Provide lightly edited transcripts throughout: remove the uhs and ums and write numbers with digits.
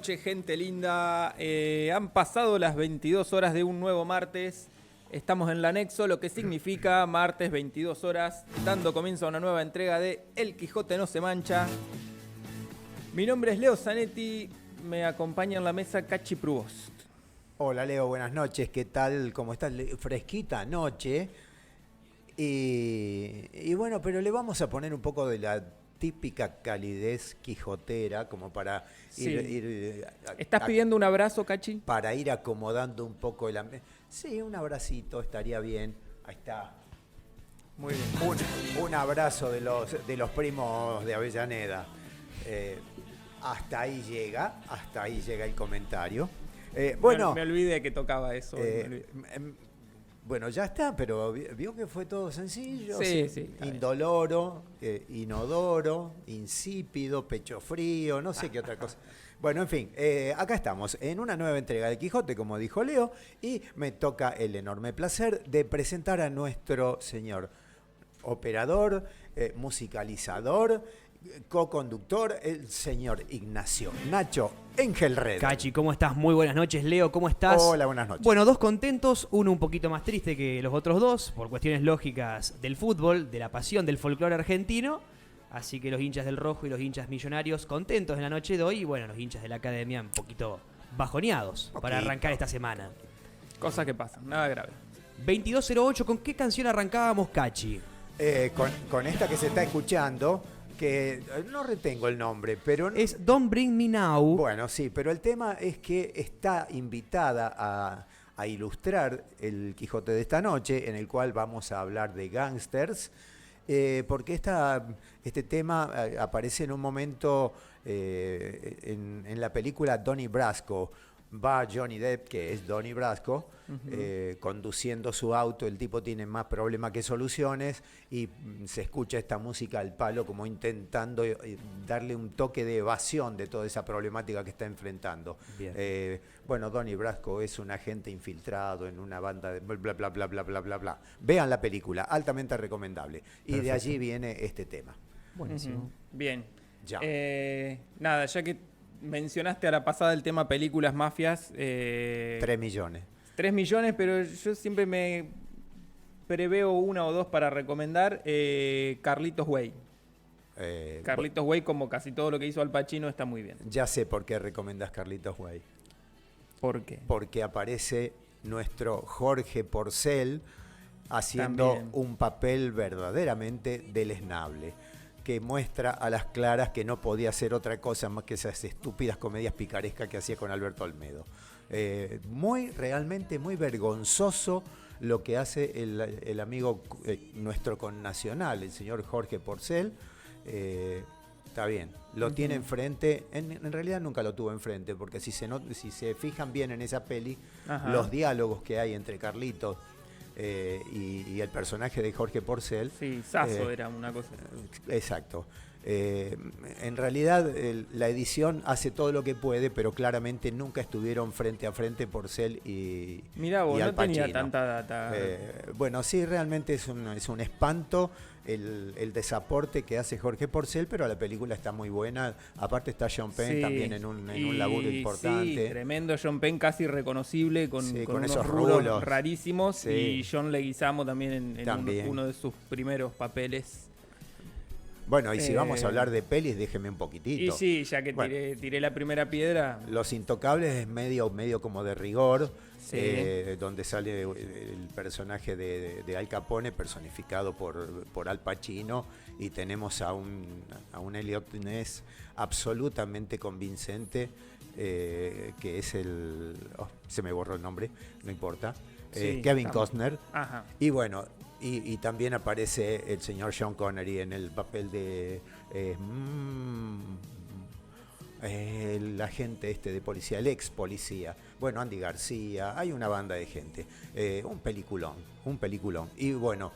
noche, gente linda. Han pasado las 22 horas de un nuevo martes. Estamos en el anexo, lo que significa martes 22 horas, dando comienzo a una nueva entrega de El Quijote no se mancha. Mi nombre es Leo Zanetti, me acompaña en la mesa Cachi Provost. Hola Leo, buenas noches, ¿qué tal? ¿Cómo estás? Fresquita noche. Y bueno, pero le vamos a poner un poco de la típica calidez quijotera, como para ir ¿Estás pidiendo un abrazo, Cachi? para ir acomodando un poco el ambiente. Sí, un abracito estaría bien. Ahí está. Muy bien. Un abrazo de los primos de Avellaneda. Hasta ahí llega el comentario. Bueno, Me olvidé que tocaba eso. Bueno, ya está, pero vio que fue todo sencillo. Sí. Indoloro, inodoro, insípido, pecho frío, no sé qué otra cosa. Bueno, en fin, acá estamos en una nueva entrega de Quijote, como dijo Leo, y me toca el enorme placer de presentar a nuestro señor operador, musicalizador, co-conductor, el señor Ignacio Nacho Engelred. Cachi, ¿cómo estás? Muy buenas noches. Leo, ¿cómo estás? Hola, buenas noches. Bueno, dos contentos, uno un poquito más triste que los otros dos, por cuestiones lógicas del fútbol, de la pasión del folclore argentino. Así que los hinchas del Rojo y los hinchas millonarios contentos en la noche de hoy. Y bueno, los hinchas de la academia un poquito bajoneados para arrancar esta semana. Cosas que pasan, nada grave. 22:08, ¿con qué canción arrancábamos, Cachi? Con esta que se está escuchando, que no retengo el nombre, pero Es Don't Bring Me Now. Bueno, sí, pero el tema es que está invitada a ilustrar el Quijote de esta noche, en el cual vamos a hablar de gángsters, porque este tema aparece en un momento en la película Donnie Brasco. Va Johnny Depp, que es Donnie Brasco, conduciendo su auto. El tipo tiene más problemas que soluciones y se escucha esta música al palo como intentando darle un toque de evasión de toda esa problemática que está enfrentando. Bueno, Donnie Brasco es un agente infiltrado en una banda de bla, bla, bla, bla, bla, bla, bla. Vean la película, altamente recomendable. Y Perfecto. de allí viene este tema. Buenísimo. Bien. Ya. Nada, ya que mencionaste a la pasada el tema películas mafias. 3 millones. 3 millones, pero yo siempre me preveo una o dos para recomendar. Carlitos Way. Carlitos Way, como casi todo lo que hizo Al Pacino, está muy bien. Ya sé por qué recomendás Carlitos Way. ¿Por qué? Porque aparece nuestro Jorge Porcel haciendo También un papel verdaderamente deleznable, que muestra a las claras que no podía hacer otra cosa más que esas estúpidas comedias picarescas que hacía con Alberto Olmedo. Realmente muy vergonzoso lo que hace el amigo nuestro connacional, el señor Jorge Porcel. Está bien, lo tiene enfrente, en realidad nunca lo tuvo enfrente, porque si se fijan bien en esa peli, los diálogos que hay entre Carlitos y el personaje de Jorge Porcel. Sí, Sasso era una cosa. Exacto. En realidad la edición hace todo lo que puede, pero claramente nunca estuvieron frente a frente Porcel y Mirá vos, y Al no tenía Pacino. tanta data. Bueno, sí, realmente es un espanto el desaporte que hace Jorge Porcel, pero la película está muy buena. Aparte está Sean Penn también en un laburo importante. Sí, tremendo John Penn, casi reconocible, con con unos esos rulos rulos rarísimos. Sí. Y John Leguizamo también en También. uno de sus primeros papeles. Bueno, y si vamos a hablar de pelis, déjeme un poquitito. Y sí, ya que Bueno. tiré la primera piedra. Los Intocables es medio como de rigor, Sí. donde sale el personaje de Al Capone personificado por Al Pacino, y tenemos a un Elliot Ness absolutamente convincente, que es se me borró el nombre, no importa, Sí, Kevin estamos. Costner. Ajá. Y bueno, y también aparece el señor Sean Connery en el papel de el agente de policía, el ex policía. Bueno, Andy García, hay una banda de gente. Un peliculón. Y bueno,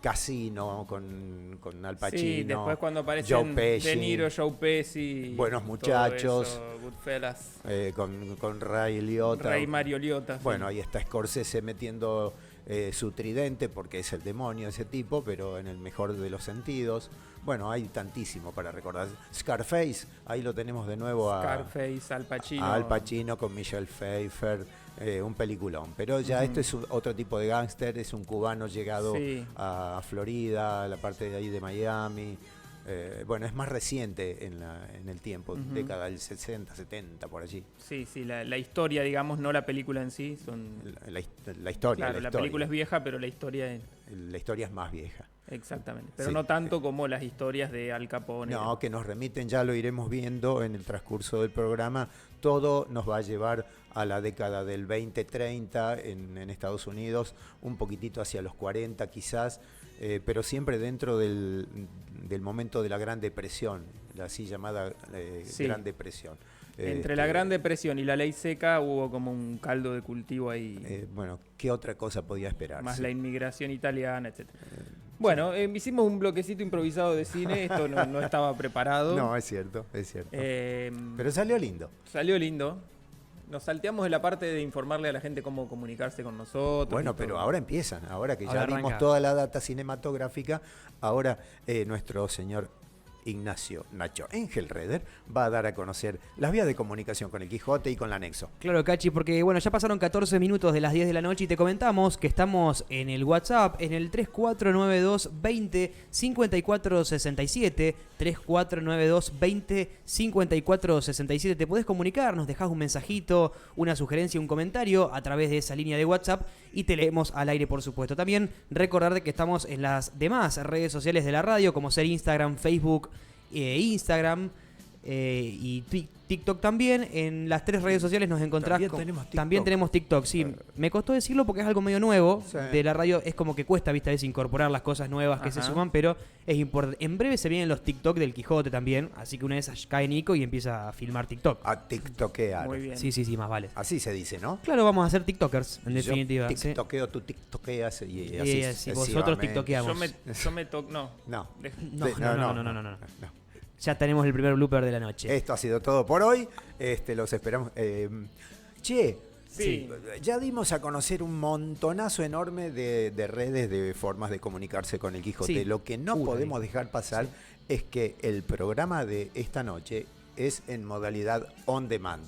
Casino con Al Pacino. Sí, después cuando Joe aparecen Pesci, De Niro, Joe Pesci. Buenos todo Muchachos. eso, Goodfellas. con Ray Liotta. Ray Mario Liotta. Sí. Bueno, ahí está Scorsese metiendo su tridente, porque es el demonio ese tipo, pero en el mejor de los sentidos. Bueno, hay tantísimo para recordar. Scarface, ahí lo tenemos de nuevo Scarface, Al Pacino. a Al Pacino con Michelle Pfeiffer, un peliculón. Pero ya esto es otro tipo de gángster, es un cubano llegado a Florida, a la parte de ahí de Miami. Bueno, es más reciente en el tiempo, década del 60, 70, por allí. Sí, la historia, digamos, no la película en sí. La historia. Claro, la película es vieja, pero la historia es... La historia es más vieja. Exactamente, pero Sí. no tanto como las historias de Al Capone. No, que nos remiten, ya lo iremos viendo en el transcurso del programa. Todo nos va a llevar a la década del 20-30 en Estados Unidos, un poquitito hacia los 40 quizás, pero siempre dentro del momento de la Gran Depresión, la así llamada Gran Depresión. Entre la Gran Depresión y la ley seca hubo como un caldo de cultivo ahí. Bueno, ¿qué otra cosa podía esperarse? Más la inmigración italiana, etc. Bueno, hicimos un bloquecito improvisado de cine, esto no estaba preparado. No, es cierto. Pero salió lindo. Salió lindo. Nos salteamos de la parte de informarle a la gente cómo comunicarse con nosotros. Bueno, pero ahora empiezan, ahora que Ahora ya dimos arranca. toda la data cinematográfica, ahora nuestro señor Ignacio Nacho Engelreder va a dar a conocer las vías de comunicación con el Quijote y con la Nexo. Claro, Cachi, porque bueno, ya pasaron 14 minutos de las 10 de la noche y te comentamos que estamos en el WhatsApp, en el 3492 20 54 67, 3492 20 54 67. Te podés comunicar, nos dejás un mensajito, una sugerencia, un comentario a través de esa línea de WhatsApp y te leemos al aire, por supuesto. También recordar de que estamos en las demás redes sociales de la radio, como ser Instagram, Facebook, Instagram y TikTok también. En las 3 redes sociales nos encontrás. También tenemos TikTok, sí. Me costó decirlo porque es algo medio nuevo de la radio. Es como que cuesta, viste, a veces incorporar las cosas nuevas que se suman, pero es importante. En breve se vienen los TikTok del Quijote también, así que una de esas cae Nico y empieza a filmar TikTok. A tiktokear. Muy bien. Sí, más vale. Así se dice, ¿no? Claro, vamos a ser TikTokers, en definitiva. Yo ¿sí? tiktokeo, tú tiktokeas y Sí, así sí, vosotros sucesivamente. tiktokeamos. Yo me toco... No. No. No. Ya tenemos el primer blooper de la noche. Esto ha sido todo por hoy. Los esperamos. Sí. Ya dimos a conocer un montonazo enorme de redes, de formas de comunicarse con el Quijote. Sí. Lo que no podemos dejar pasar es que el programa de esta noche es en modalidad on demand.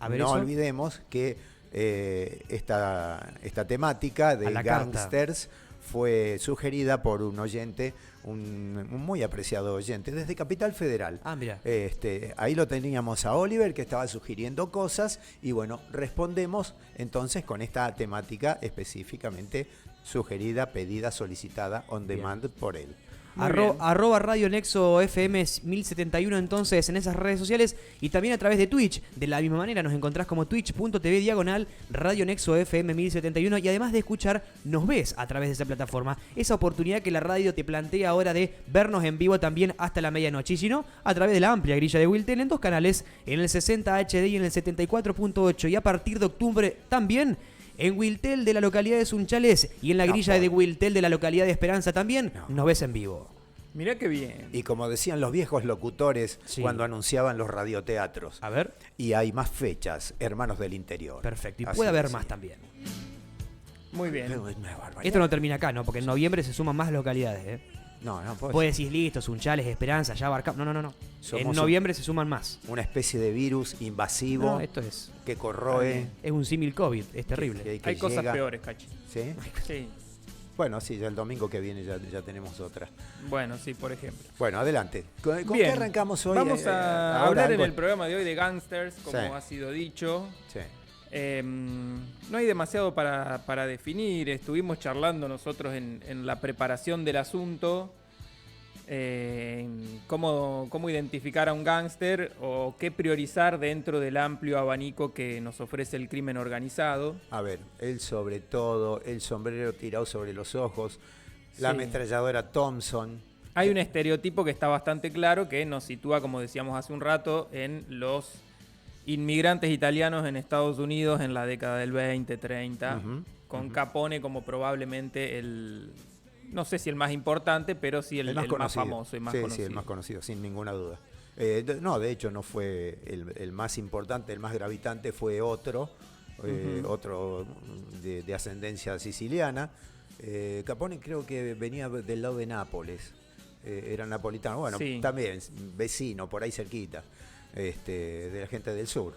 A ver, no eso. olvidemos que esta temática de A la carta. gangsters fue sugerida por un oyente, un muy apreciado oyente, desde Capital Federal. Ah, mira. Ahí lo teníamos a Oliver, que estaba sugiriendo cosas, y bueno, respondemos entonces con esta temática específicamente sugerida, pedida, solicitada on demand por él. Arroba Radio Nexo FM 1071 entonces en esas redes sociales y también a través de Twitch. De la misma manera nos encontrás como twitch.tv/ Radio Nexo FM 1071 y además de escuchar nos ves a través de esa plataforma. Esa oportunidad que la radio te plantea ahora de vernos en vivo también hasta la medianoche y si no, a través de la amplia grilla de Wiltel en 2 canales, en el 60 HD y en el 74.8 y a partir de octubre también en Wiltel de la localidad de Sunchales y en la grilla de Wiltel de la localidad de Esperanza también nos ves en vivo. Mirá qué bien. Y como decían los viejos locutores cuando anunciaban los radioteatros, A ver. y hay más fechas, hermanos del interior. Perfecto. Y Así puede haber decía. más también. Muy bien. Pero es una barbaridad. Esto no termina acá, ¿no? Porque en noviembre se suman más localidades, ¿eh? No, pues, Vos decís, listo, Sunchales, Esperanza, ya abarcamos. No. Somos En noviembre se suman más. una especie de virus invasivo No, esto es que corroe. es un símil COVID, es terrible. que Hay cosas llega. peores, Cachi. ¿Sí? Sí. Bueno, sí, ya el domingo que viene ya tenemos otra. Bueno, sí, por ejemplo. Bueno, adelante. ¿Con qué Bien. arrancamos hoy? Vamos a ahora hablar en algo- el programa de hoy de gangsters, como Sí. ha sido dicho. Sí. No hay demasiado para definir. Estuvimos charlando nosotros en la preparación del asunto. Cómo identificar a un gángster o qué priorizar dentro del amplio abanico que nos ofrece el crimen organizado. A ver, él sobre todo, el sombrero tirado sobre los ojos, la Sí. ametralladora Thompson. Hay un estereotipo que está bastante claro que nos sitúa, como decíamos hace un rato, en los inmigrantes italianos en Estados Unidos en la década del 20, 30, con Capone como probablemente no sé si el más importante, pero sí el más famoso y más conocido. Sí, el más conocido, sin ninguna duda. No, de hecho no fue el más importante, el más gravitante fue otro, otro de ascendencia siciliana. Capone creo que venía del lado de Nápoles, era napolitano, bueno, Sí. también vecino, por ahí cerquita, de la gente del sur.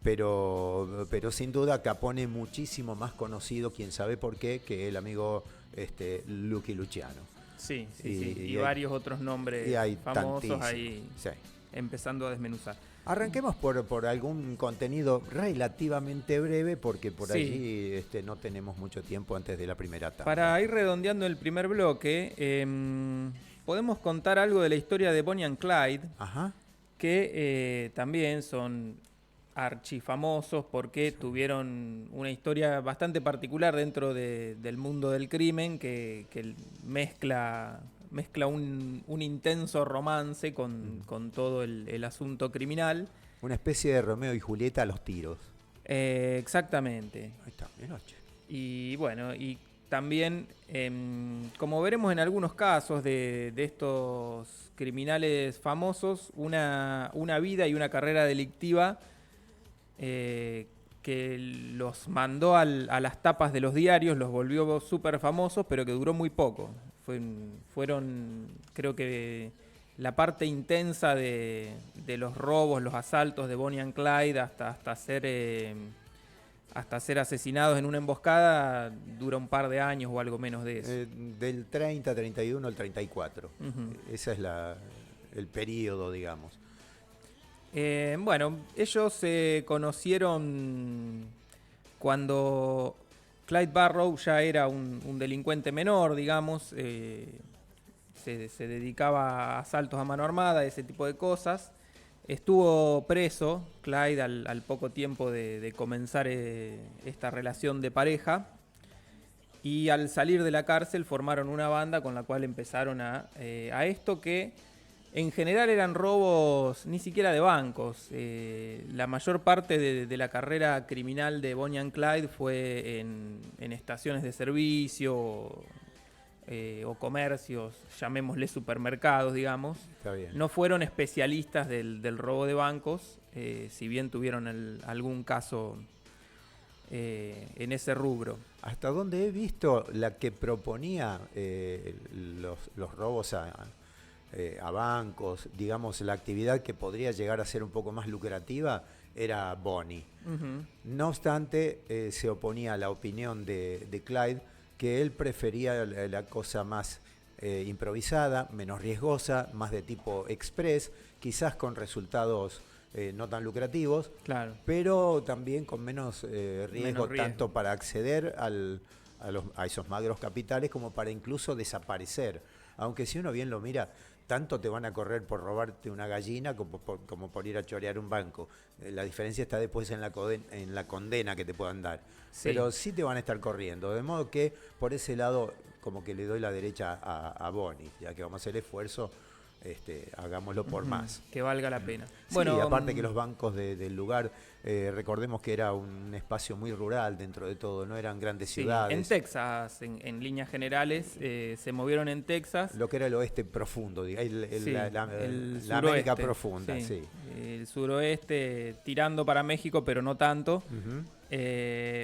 Pero sin duda Capone muchísimo más conocido, quién sabe por qué, que el amigo Lucky Luciano. Sí, sí, Y- sí. y Y hay- varios otros nombres Y hay famosos tantísimos. ahí Sí. empezando a desmenuzar. Arranquemos por algún contenido relativamente breve, porque por Sí. allí no tenemos mucho tiempo antes de la primera tanda. Para ir redondeando el primer bloque, podemos contar algo de la historia de Bonnie and Clyde, Ajá. que también son archifamosos porque tuvieron una historia bastante particular dentro del mundo del crimen que mezcla un intenso romance con todo el asunto criminal. Una especie de Romeo y Julieta a los tiros. Exactamente. Ahí está, de noche. Y bueno, y también, como veremos en algunos casos de estos criminales famosos, una vida y una carrera delictiva que los mandó a las tapas de los diarios, los volvió súper famosos, pero que duró muy poco. Fueron, creo que la parte intensa de los robos, los asaltos de Bonnie and Clyde hasta ser asesinados en una emboscada dura un par de años o algo menos de eso. Del 30, 31 al 34. Ujú. Ese es el periodo, digamos. Bueno, ellos se conocieron cuando Clyde Barrow ya era un delincuente menor, digamos. Se dedicaba a asaltos a mano armada, ese tipo de cosas. Estuvo preso Clyde al poco tiempo de comenzar esta relación de pareja. Y al salir de la cárcel formaron una banda con la cual empezaron a esto que en general eran robos ni siquiera de bancos. La mayor parte de la carrera criminal de Bonnie and Clyde fue en estaciones de servicio o comercios, llamémosle supermercados, digamos. Está bien. No fueron especialistas del robo de bancos, si bien tuvieron algún caso en ese rubro. Hasta donde he visto, la que proponía los robos a bancos, digamos, la actividad que podría llegar a ser un poco más lucrativa, era Bonnie. Ujú. No obstante, se oponía a la opinión de Clyde, que él prefería la cosa más improvisada, menos riesgosa, más de tipo express, quizás con resultados no tan lucrativos, Claro. pero también con menos riesgo, riesgo. tanto para acceder a esos magros capitales como para incluso desaparecer. Aunque si uno bien lo mira, tanto te van a correr por robarte una gallina como por ir a chorear un banco. La diferencia está después en la condena que te puedan dar. Sí. Pero sí te van a estar corriendo. De modo que por ese lado como que le doy la derecha a Bonnie, ya que vamos a hacer el esfuerzo, hagámoslo por más. Que valga la pena. Sí, aparte que los bancos del lugar, recordemos que era un espacio muy rural dentro de todo, no eran grandes sí, ciudades. en Texas, en líneas generales, se movieron en Texas. Lo que era el oeste profundo, digamos, Sí, la el América suroeste, profunda, sí. El suroeste tirando para México, pero no tanto. Ujú.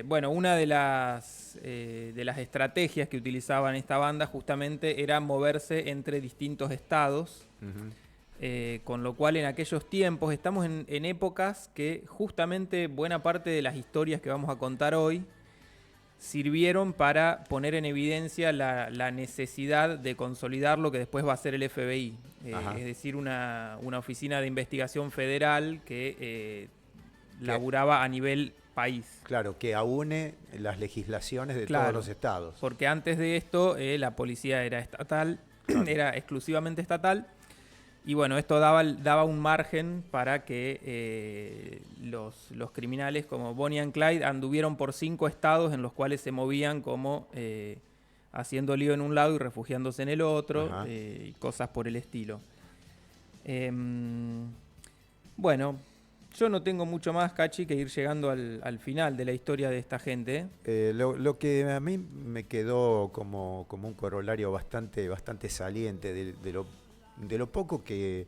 Bueno, una de las estrategias que utilizaban esta banda justamente era moverse entre distintos estados. Ujú. Con lo cual en aquellos tiempos estamos en épocas que justamente buena parte de las historias que vamos a contar hoy sirvieron para poner en evidencia la necesidad de consolidar lo que después va a ser el FBI. Ajá. Es decir, una oficina de investigación federal que laburaba a nivel país. Claro, que aúne las legislaciones de Claro. todos los estados. Porque antes de esto la policía era estatal, era exclusivamente estatal. Y bueno, esto daba un margen para que los criminales como Bonnie and Clyde anduvieron por 5 estados en los cuales se movían como haciendo lío en un lado y refugiándose en el otro, Ajá. y cosas por el estilo. Bueno, yo no tengo mucho más, Cachi, que ir llegando al final de la historia de esta gente. Lo que a mí me quedó como un corolario bastante saliente de lo poco que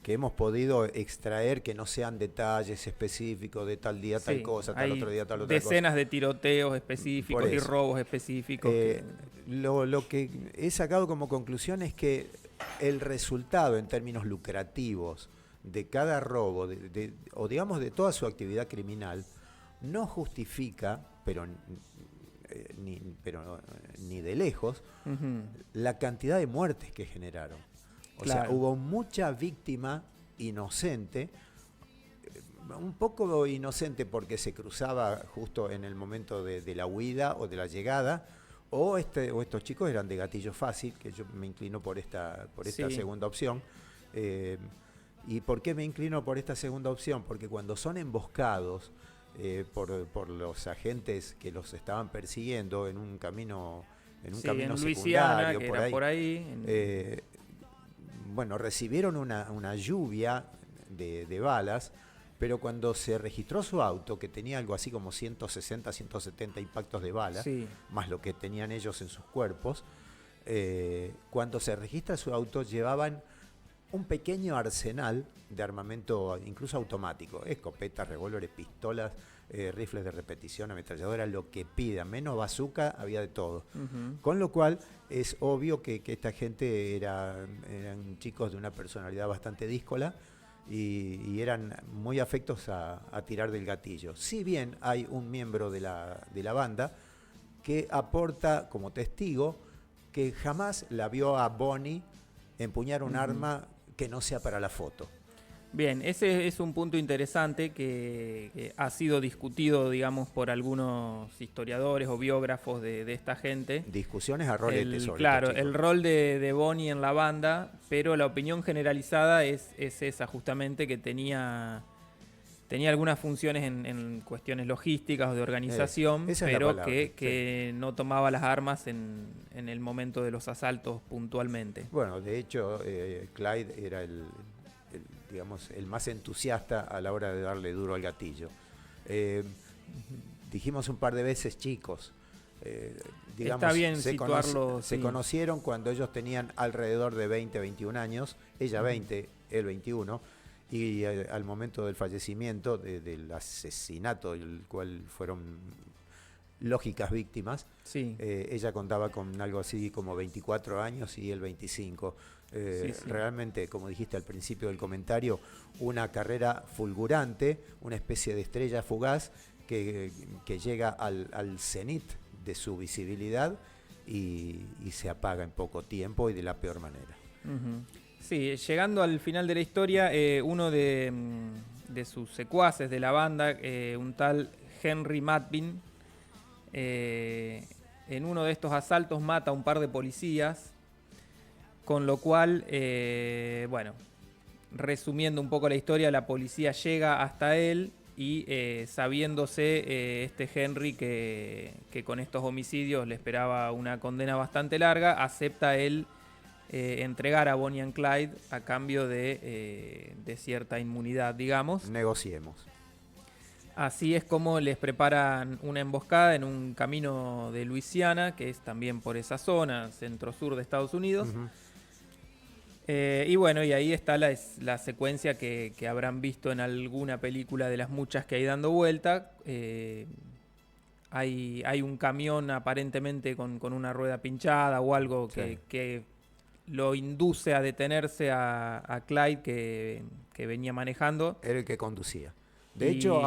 que hemos podido extraer que no sean detalles específicos de tal día tal cosa, tal hay otro día tal otra cosa. decenas de tiroteos específicos y robos específicos. Lo que he sacado como conclusión es que el resultado en términos lucrativos de cada robo, o digamos de toda su actividad criminal, no justifica, pero ni de lejos, la cantidad de muertes que generaron. O sea, hubo mucha víctima inocente, un poco inocente porque se cruzaba justo en el momento de la huida o de la llegada, o estos chicos eran de gatillo fácil, que yo me inclino por esta segunda opción. ¿Y por qué me inclino por esta segunda opción? Porque cuando son emboscados por los agentes que los estaban persiguiendo en un camino en Luisiana, secundario, que era por ahí. Bueno, recibieron una lluvia de balas, pero cuando se registró su auto, que tenía algo así como 160, 170 impactos de bala, más lo que tenían ellos en sus cuerpos, cuando se registra su auto llevaban un pequeño arsenal de armamento, incluso automático, escopetas, revólveres, pistolas, rifles de repetición, ametralladoras, lo que pidan, menos bazooka, había de todo. Con lo cual es obvio que esta gente eran chicos de una personalidad bastante díscola y eran muy afectos a tirar del gatillo. Si bien hay un miembro de la banda que aporta como testigo que jamás la vio a Bonnie empuñar un arma que no sea para la foto. Bien, ese es un punto interesante que ha sido discutido, digamos, por algunos historiadores o biógrafos de esta gente. Discusiones a rolete sobre claro, el rol de Bonnie en la banda, pero la opinión generalizada es esa, justamente, que tenía algunas funciones en cuestiones logísticas o de organización, pero que no tomaba las armas en el momento de los asaltos puntualmente. Bueno, de hecho, Clyde era el más entusiasta a la hora de darle duro al gatillo. Dijimos un par de veces chicos. Digamos, está bien situarlo. Se conocieron cuando ellos tenían alrededor de 20, 21 años, ella 20, él 21, y al momento del fallecimiento, del asesinato del cual fueron lógicas víctimas, ella contaba con algo así como 24 años y él 25. Realmente, como dijiste al principio del comentario, una carrera fulgurante, una especie de estrella fugaz que llega al cenit de su visibilidad y se apaga en poco tiempo y de la peor manera. Sí, llegando al final de la historia, uno de sus secuaces de la banda, un tal Henry Matvin, en uno de estos asaltos mata a un par de policías, con lo cual, bueno, resumiendo un poco la historia, la policía llega hasta él y sabiéndose este Henry que con estos homicidios le esperaba una condena bastante larga, acepta él entregar a Bonnie and Clyde a cambio de cierta inmunidad, digamos. Negociemos. Así es como les preparan una emboscada en un camino de Luisiana, que es también por esa zona, centro-sur de Estados Unidos. Y bueno, y ahí está la secuencia que habrán visto en alguna película de las muchas que hay dando vuelta. Hay un camión aparentemente con una rueda pinchada o algo que lo induce a detenerse a Clyde que venía manejando. Era el que conducía. De hecho,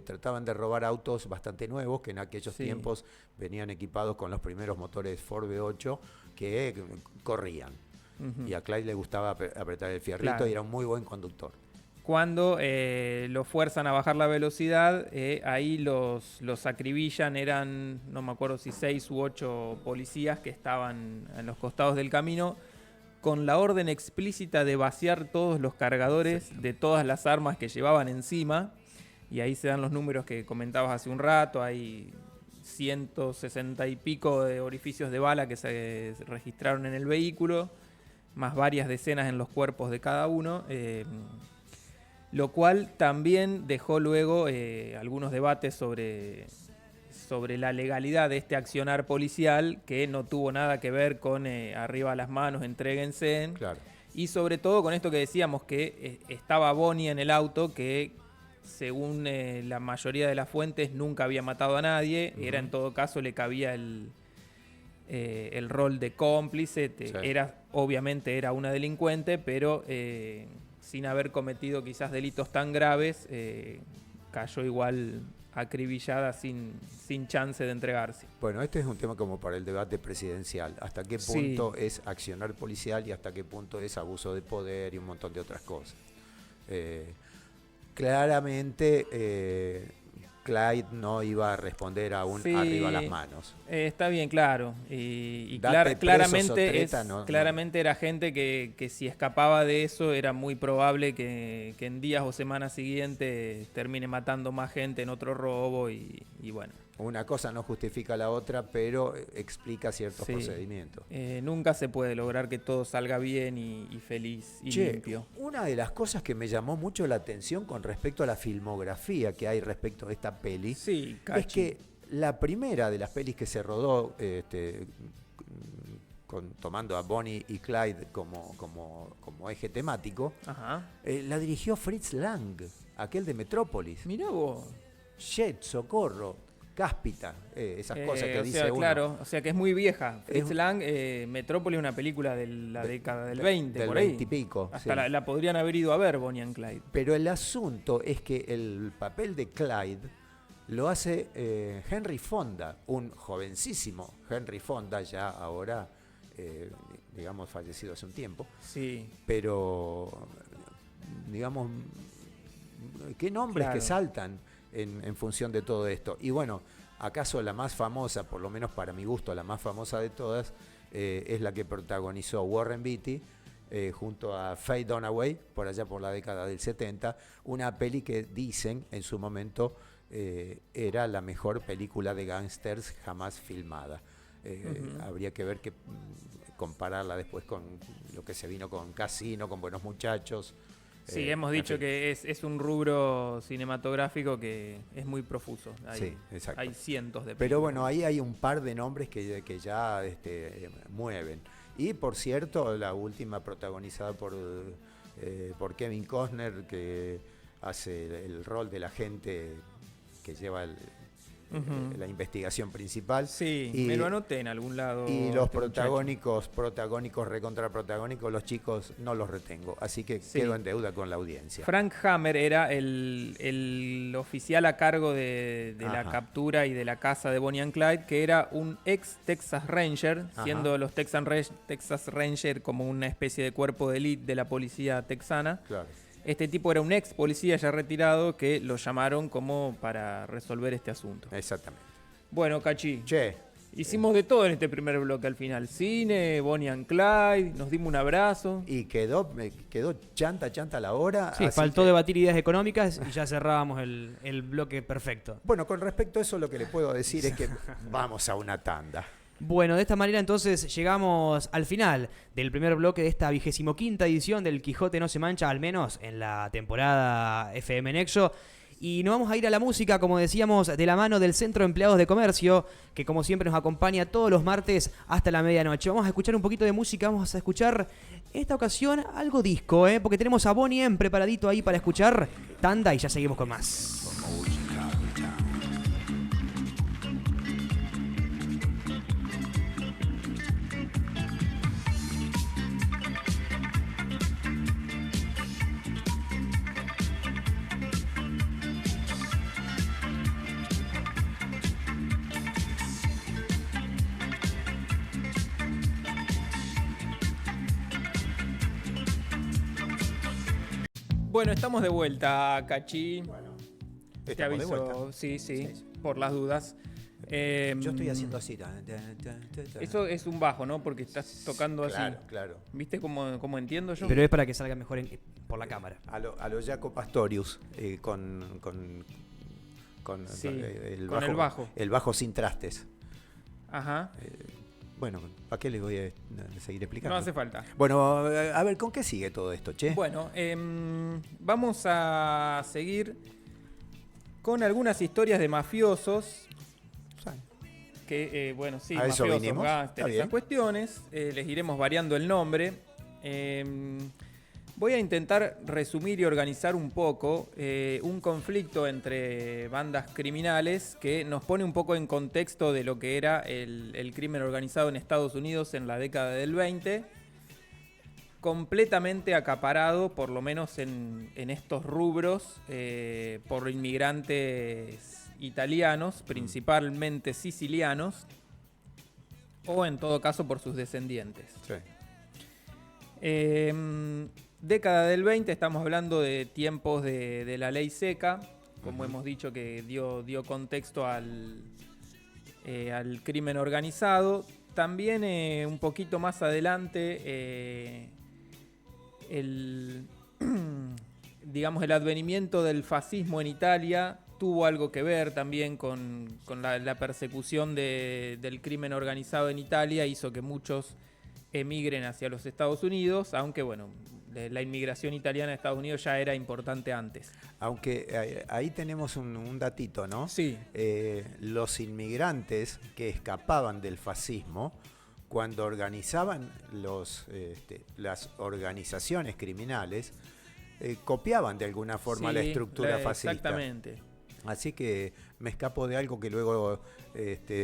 trataban de robar autos bastante nuevos que en aquellos tiempos venían equipados con los primeros motores Ford V8 que corrían. Y a Clyde le gustaba apretar el fierrito y era un muy buen conductor. Cuando lo fuerzan a bajar la velocidad, ahí los acribillan, eran, no me acuerdo si 6 u 8 policías que estaban en los costados del camino, con la orden explícita de vaciar todos los cargadores de todas las armas que llevaban encima. Y ahí se dan los números que comentabas hace un rato, hay 160 y pico de orificios de bala que se registraron en el vehículo, más varias decenas en los cuerpos de cada uno, lo cual también dejó luego algunos debates sobre la legalidad de este accionar policial, que no tuvo nada que ver con arriba las manos, entréguense. Claro. Y sobre todo con esto que decíamos, que estaba Bonnie en el auto, que según la mayoría de las fuentes nunca había matado a nadie. Era, en todo caso, le cabía el rol de cómplice. Sí. Obviamente era una delincuente, pero sin haber cometido quizás delitos tan graves, cayó igual acribillada sin chance de entregarse. Bueno, este es un tema como para el debate presidencial. ¿Hasta qué punto es accionar policial y hasta qué punto es abuso de poder y un montón de otras cosas? Claramente Clyde no iba a responder a un arriba las manos. Está bien, claro. Y Date preso, claramente, sotreta, claramente era gente que si escapaba de eso era muy probable que en días o semanas siguientes termine matando más gente en otro robo y bueno. Una cosa no justifica la otra, pero explica ciertos procedimientos. Nunca se puede lograr que todo salga bien y feliz y limpio. Una de las cosas que me llamó mucho la atención con respecto a la filmografía que hay respecto a esta peli, es que la primera de las pelis que se rodó tomando a Bonnie y Clyde como eje temático, la dirigió Fritz Lang, aquel de Metrópolis. Mirá vos. Jet, Socorro, Cáspita, esas cosas que dice uno. Claro, o sea que es muy vieja. Fritz Lang, Metrópolis, una película de la década del 20, del por ahí. 20 y pico. Hasta la podrían haber ido a ver, Bonnie and Clyde. Pero el asunto es que el papel de Clyde lo hace Henry Fonda, un jovencísimo Henry Fonda, ya ahora, digamos, fallecido hace un tiempo. Sí. Pero, digamos, ¿qué nombres que saltan en función de todo esto? Y bueno, acaso la más famosa, por lo menos para mi gusto, la más famosa de todas, es la que protagonizó Warren Beatty junto a Faye Dunaway, por allá por la década del 70, una peli que dicen en su momento era la mejor película de gángsters jamás filmada. Habría que ver compararla después con lo que se vino con Casino, con Buenos Muchachos. Sí, hemos dicho que es un rubro cinematográfico que es muy profuso. Hay cientos de películas. Pero bueno, ahí hay un par de nombres que ya mueven. Y por cierto, la última protagonizada por Kevin Costner, que hace el rol del agente que lleva la investigación principal. Sí, me lo anoté en algún lado. Y los protagónicos, recontraprotagónicos, los chicos no los retengo, así que quedo en deuda con la audiencia. Frank Hammer era el oficial a cargo de la captura y de la caza de Bonnie and Clyde, que era un ex Texas Ranger, siendo los Texas Ranger como una especie de cuerpo de élite de la policía texana. Claro. Este tipo era un ex policía ya retirado que lo llamaron como para resolver este asunto. Exactamente. Bueno, Cachi. Hicimos de de todo en este primer bloque al final. Cine, Bonnie and Clyde, nos dimos un abrazo. Y quedó chanta la hora. Sí, faltó debatir ideas económicas y ya cerrábamos el bloque perfecto. Bueno, con respecto a eso lo que le puedo decir es que vamos a una tanda. Bueno, de esta manera entonces llegamos al final del primer bloque de esta 25ª edición del Quijote no se mancha, al menos en la temporada FM Nexo. Y nos vamos a ir a la música, como decíamos, de la mano del Centro de Empleados de Comercio, que como siempre nos acompaña todos los martes hasta la medianoche. Vamos a escuchar un poquito de música, vamos a escuchar en esta ocasión algo disco, porque tenemos a Bonnie M preparadito ahí para escuchar tanda y ya seguimos con más. Bueno, estamos de vuelta, Cachi. Te aviso. De vuelta. Sí, por las dudas. Yo estoy haciendo así. Eso es un bajo, ¿no? Porque estás tocando así. Claro. ¿Viste cómo entiendo yo? Pero es para que salga mejor por la cámara. A lo Jaco Pastorius, con el bajo. El bajo sin trastes. Ajá. Bueno, ¿para qué les voy a seguir explicando? No hace falta. Bueno, a ver, ¿con qué sigue todo esto, che? Bueno, vamos a seguir con algunas historias de mafiosos. Que, a eso mafiosos, vinimos. gángsters, esas cuestiones. Les iremos variando el nombre. Voy a intentar resumir y organizar un poco un conflicto entre bandas criminales que nos pone un poco en contexto de lo que era el crimen organizado en Estados Unidos en la década del 20, completamente acaparado, por lo menos en estos rubros, por inmigrantes italianos, principalmente sicilianos, o en todo caso por sus descendientes. Sí. Década del 20, estamos hablando de tiempos de la ley seca, como hemos dicho, que dio contexto al crimen organizado. También un poquito más adelante digamos, el advenimiento del fascismo en Italia tuvo algo que ver también con la persecución del crimen organizado en Italia, hizo que muchos emigren hacia los Estados Unidos, aunque bueno, la inmigración italiana a Estados Unidos ya era importante antes. Aunque ahí tenemos un datito, ¿no? Sí. Los inmigrantes que escapaban del fascismo, cuando organizaban las organizaciones criminales, copiaban de alguna forma la estructura fascista. Exactamente. Así que me escapo de algo que luego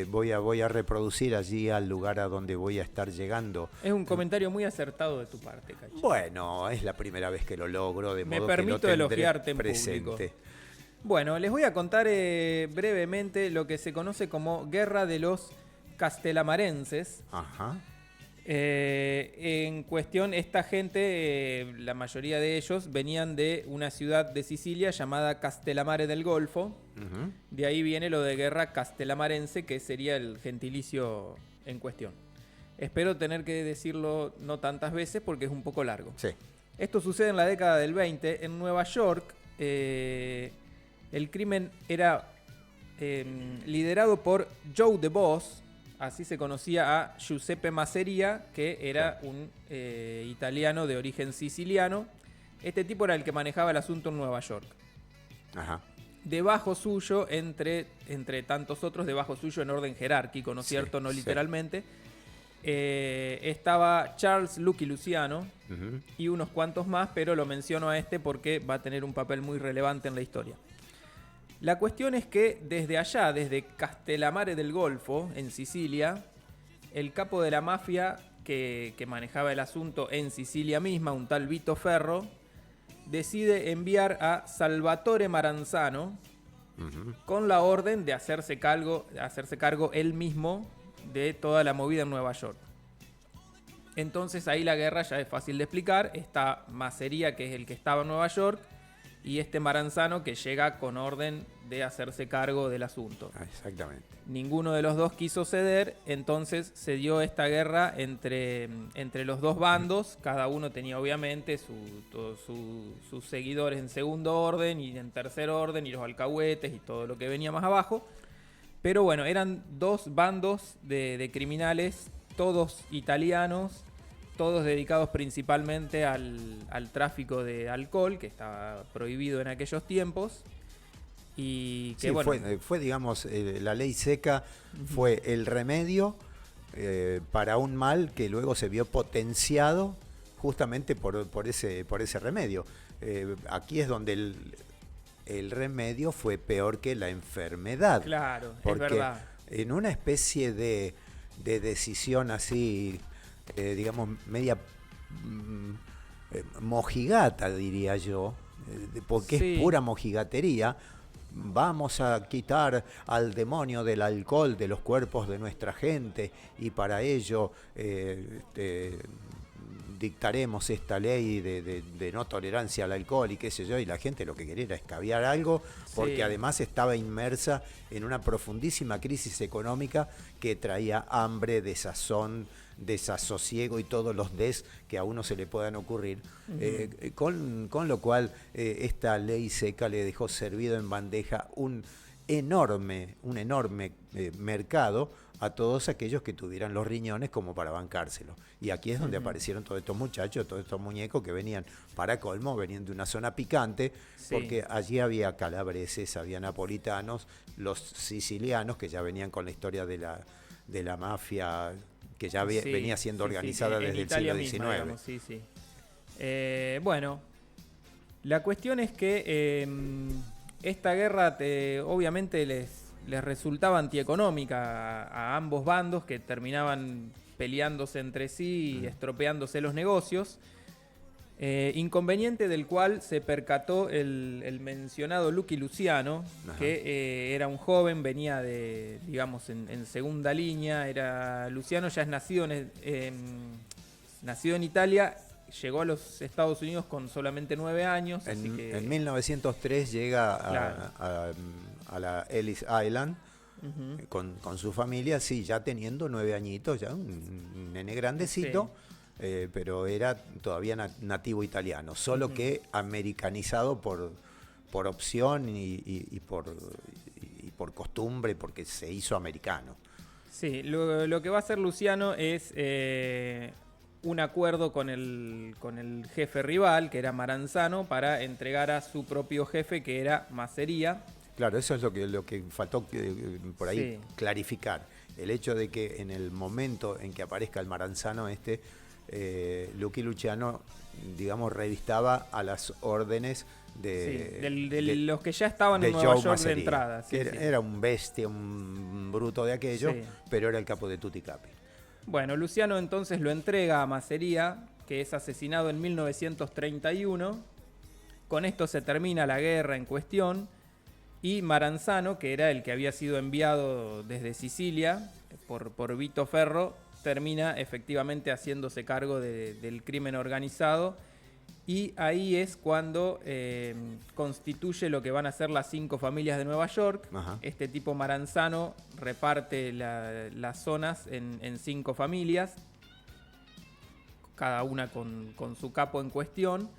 voy a reproducir allí al lugar a donde voy a estar llegando. Es un comentario muy acertado de tu parte, Cacho. Bueno, es la primera vez que lo logro, de modo Me permito que lo tendré elogiarte en presente. público. Bueno, les voy a contar brevemente lo que se conoce como Guerra de los Castelamarenses. Ajá. En cuestión, esta gente, la mayoría de ellos, venían de una ciudad de Sicilia llamada Castellammare del Golfo. Uh-huh. De ahí viene lo de guerra castelamarense, que sería el gentilicio en cuestión. Espero tener que decirlo no tantas veces porque es un poco largo. Sí. Esto sucede en la década del 20. En Nueva York, el crimen era liderado por Joe the Boss. Así se conocía a Giuseppe Masseria, que era un italiano de origen siciliano. Este tipo era el que manejaba el asunto en Nueva York. Ajá. Debajo suyo, entre tantos otros, debajo suyo en orden jerárquico, ¿no es cierto? No sí. literalmente. Estaba Charles Lucky Luciano Uh-huh. y unos cuantos más, pero lo menciono a este porque va a tener un papel muy relevante en la historia. La cuestión es que desde allá, desde Castellammare del Golfo, en Sicilia, el capo de la mafia que manejaba el asunto en Sicilia misma, un tal Vito Ferro, decide enviar a Salvatore Maranzano Uh-huh. con la orden de hacerse cargo él mismo de toda la movida en Nueva York. Entonces ahí la guerra ya es fácil de explicar. Está Masseria, que es el que estaba en Nueva York, y este Maranzano que llega con orden de hacerse cargo del asunto. Exactamente. Ninguno de los dos quiso ceder, entonces se dio esta guerra entre los dos bandos. Cada uno tenía obviamente sus seguidores en segundo orden y en tercer orden, y los alcahuetes y todo lo que venía más abajo. Pero bueno, eran dos bandos de criminales, todos italianos, todos dedicados principalmente al tráfico de alcohol, que estaba prohibido en aquellos tiempos. Y que Sí, bueno, fue digamos, la ley seca fue el remedio para un mal que luego se vio potenciado justamente por ese remedio. Aquí es donde el remedio fue peor que la enfermedad. claro, Porque es verdad. en una especie de decisión así, digamos, media mojigata, diría yo, porque Sí. es pura mojigatería. Vamos a quitar al demonio del alcohol de los cuerpos de nuestra gente y para ello dictaremos esta ley de no tolerancia al alcohol y qué sé yo, y la gente lo que quería era escabiar algo, porque Sí. además estaba inmersa en una profundísima crisis económica que traía hambre, desazón, desasosiego y todos los que a uno se le puedan ocurrir. Con lo cual esta ley seca le dejó servido en bandeja un enorme mercado a todos aquellos que tuvieran los riñones como para bancárselo. Y aquí es donde aparecieron todos estos muchachos, todos estos muñecos que venían, para colmo, venían de una zona picante, Sí. porque allí había calabreses, había napolitanos, los sicilianos que ya venían con la historia de la mafia que ya venía siendo organizada en desde el Italia siglo misma, XIX. digamos, sí, sí. Bueno, la cuestión es que esta guerra obviamente les resultaba antieconómica a ambos bandos, que terminaban peleándose entre sí y estropeándose los negocios. Inconveniente del cual se percató el mencionado Lucky Luciano, Ajá. que era un joven, venía de, digamos, en segunda línea. Luciano ya es nacido en Italia, llegó a los Estados Unidos con solamente 9 años. Así que, En 1903 llega claro, a la Ellis Island con su familia, sí, ya teniendo 9 añitos, ya un nene grandecito. Sí. Pero era todavía nativo italiano, solo que americanizado por opción y por costumbre, porque se hizo americano. Sí, lo que va a hacer Luciano es un acuerdo con el jefe rival, que era Maranzano, para entregar a su propio jefe, que era Masseria. Claro, eso es lo que faltó por ahí Sí. clarificar. El hecho de que en el momento en que aparezca el Maranzano Lucky Luciano, digamos, revistaba a las órdenes de los que ya estaban de en Nueva Joe York Masseria, de entrada. Sí, que sí. era un bestia, un bruto de aquello, Sí. pero era el capo de Tutti Capi. Bueno, Luciano entonces lo entrega a Masseria, que es asesinado en 1931. Con esto se termina la guerra en cuestión. Y Maranzano, que era el que había sido enviado desde Sicilia por Vito Ferro, termina efectivamente haciéndose cargo del crimen organizado, y ahí es cuando constituye lo que van a ser las 5 familias de Nueva York. Ajá. Este tipo Maranzano reparte las zonas en 5 familias, cada una con su capo en cuestión,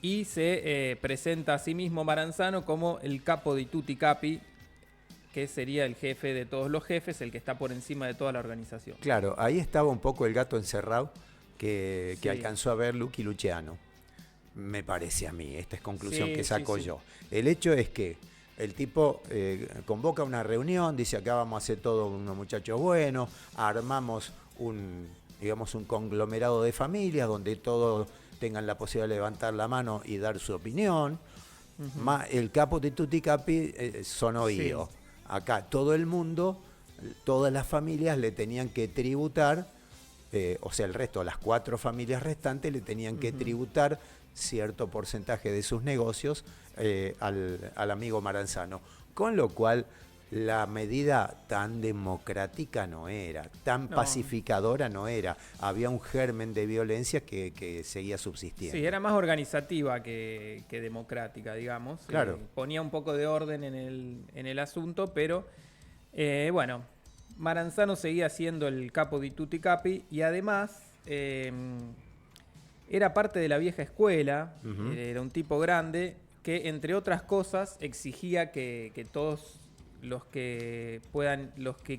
y se presenta a sí mismo Maranzano como el capo di tutti capi, que sería el jefe de todos los jefes, el que está por encima de toda la organización. Claro, ahí estaba un poco el gato encerrado que Sí. alcanzó a ver Lucky Luciano. Me parece a mí, esta es conclusión Sí, que saco sí, sí. yo. El hecho es que el tipo convoca una reunión, dice: acá vamos a hacer todos unos muchachos buenos, armamos un conglomerado de familias donde todos tengan la posibilidad de levantar la mano y dar su opinión. El capo de Tutti Capi son oídos. Sí. Acá todo el mundo, todas las familias le tenían que tributar, o sea, el resto, las 4 familias restantes le tenían que tributar cierto porcentaje de sus negocios al amigo Maranzano. Con lo cual, la medida tan democrática no era, tan pacificadora no era. Había un germen de violencia que seguía subsistiendo. Sí, era más organizativa que democrática, digamos. Claro. Ponía un poco de orden en el asunto, pero bueno, Maranzano seguía siendo el capo di tutti capi, y además era parte de la vieja escuela. Era un tipo grande que, entre otras cosas, exigía que todos los que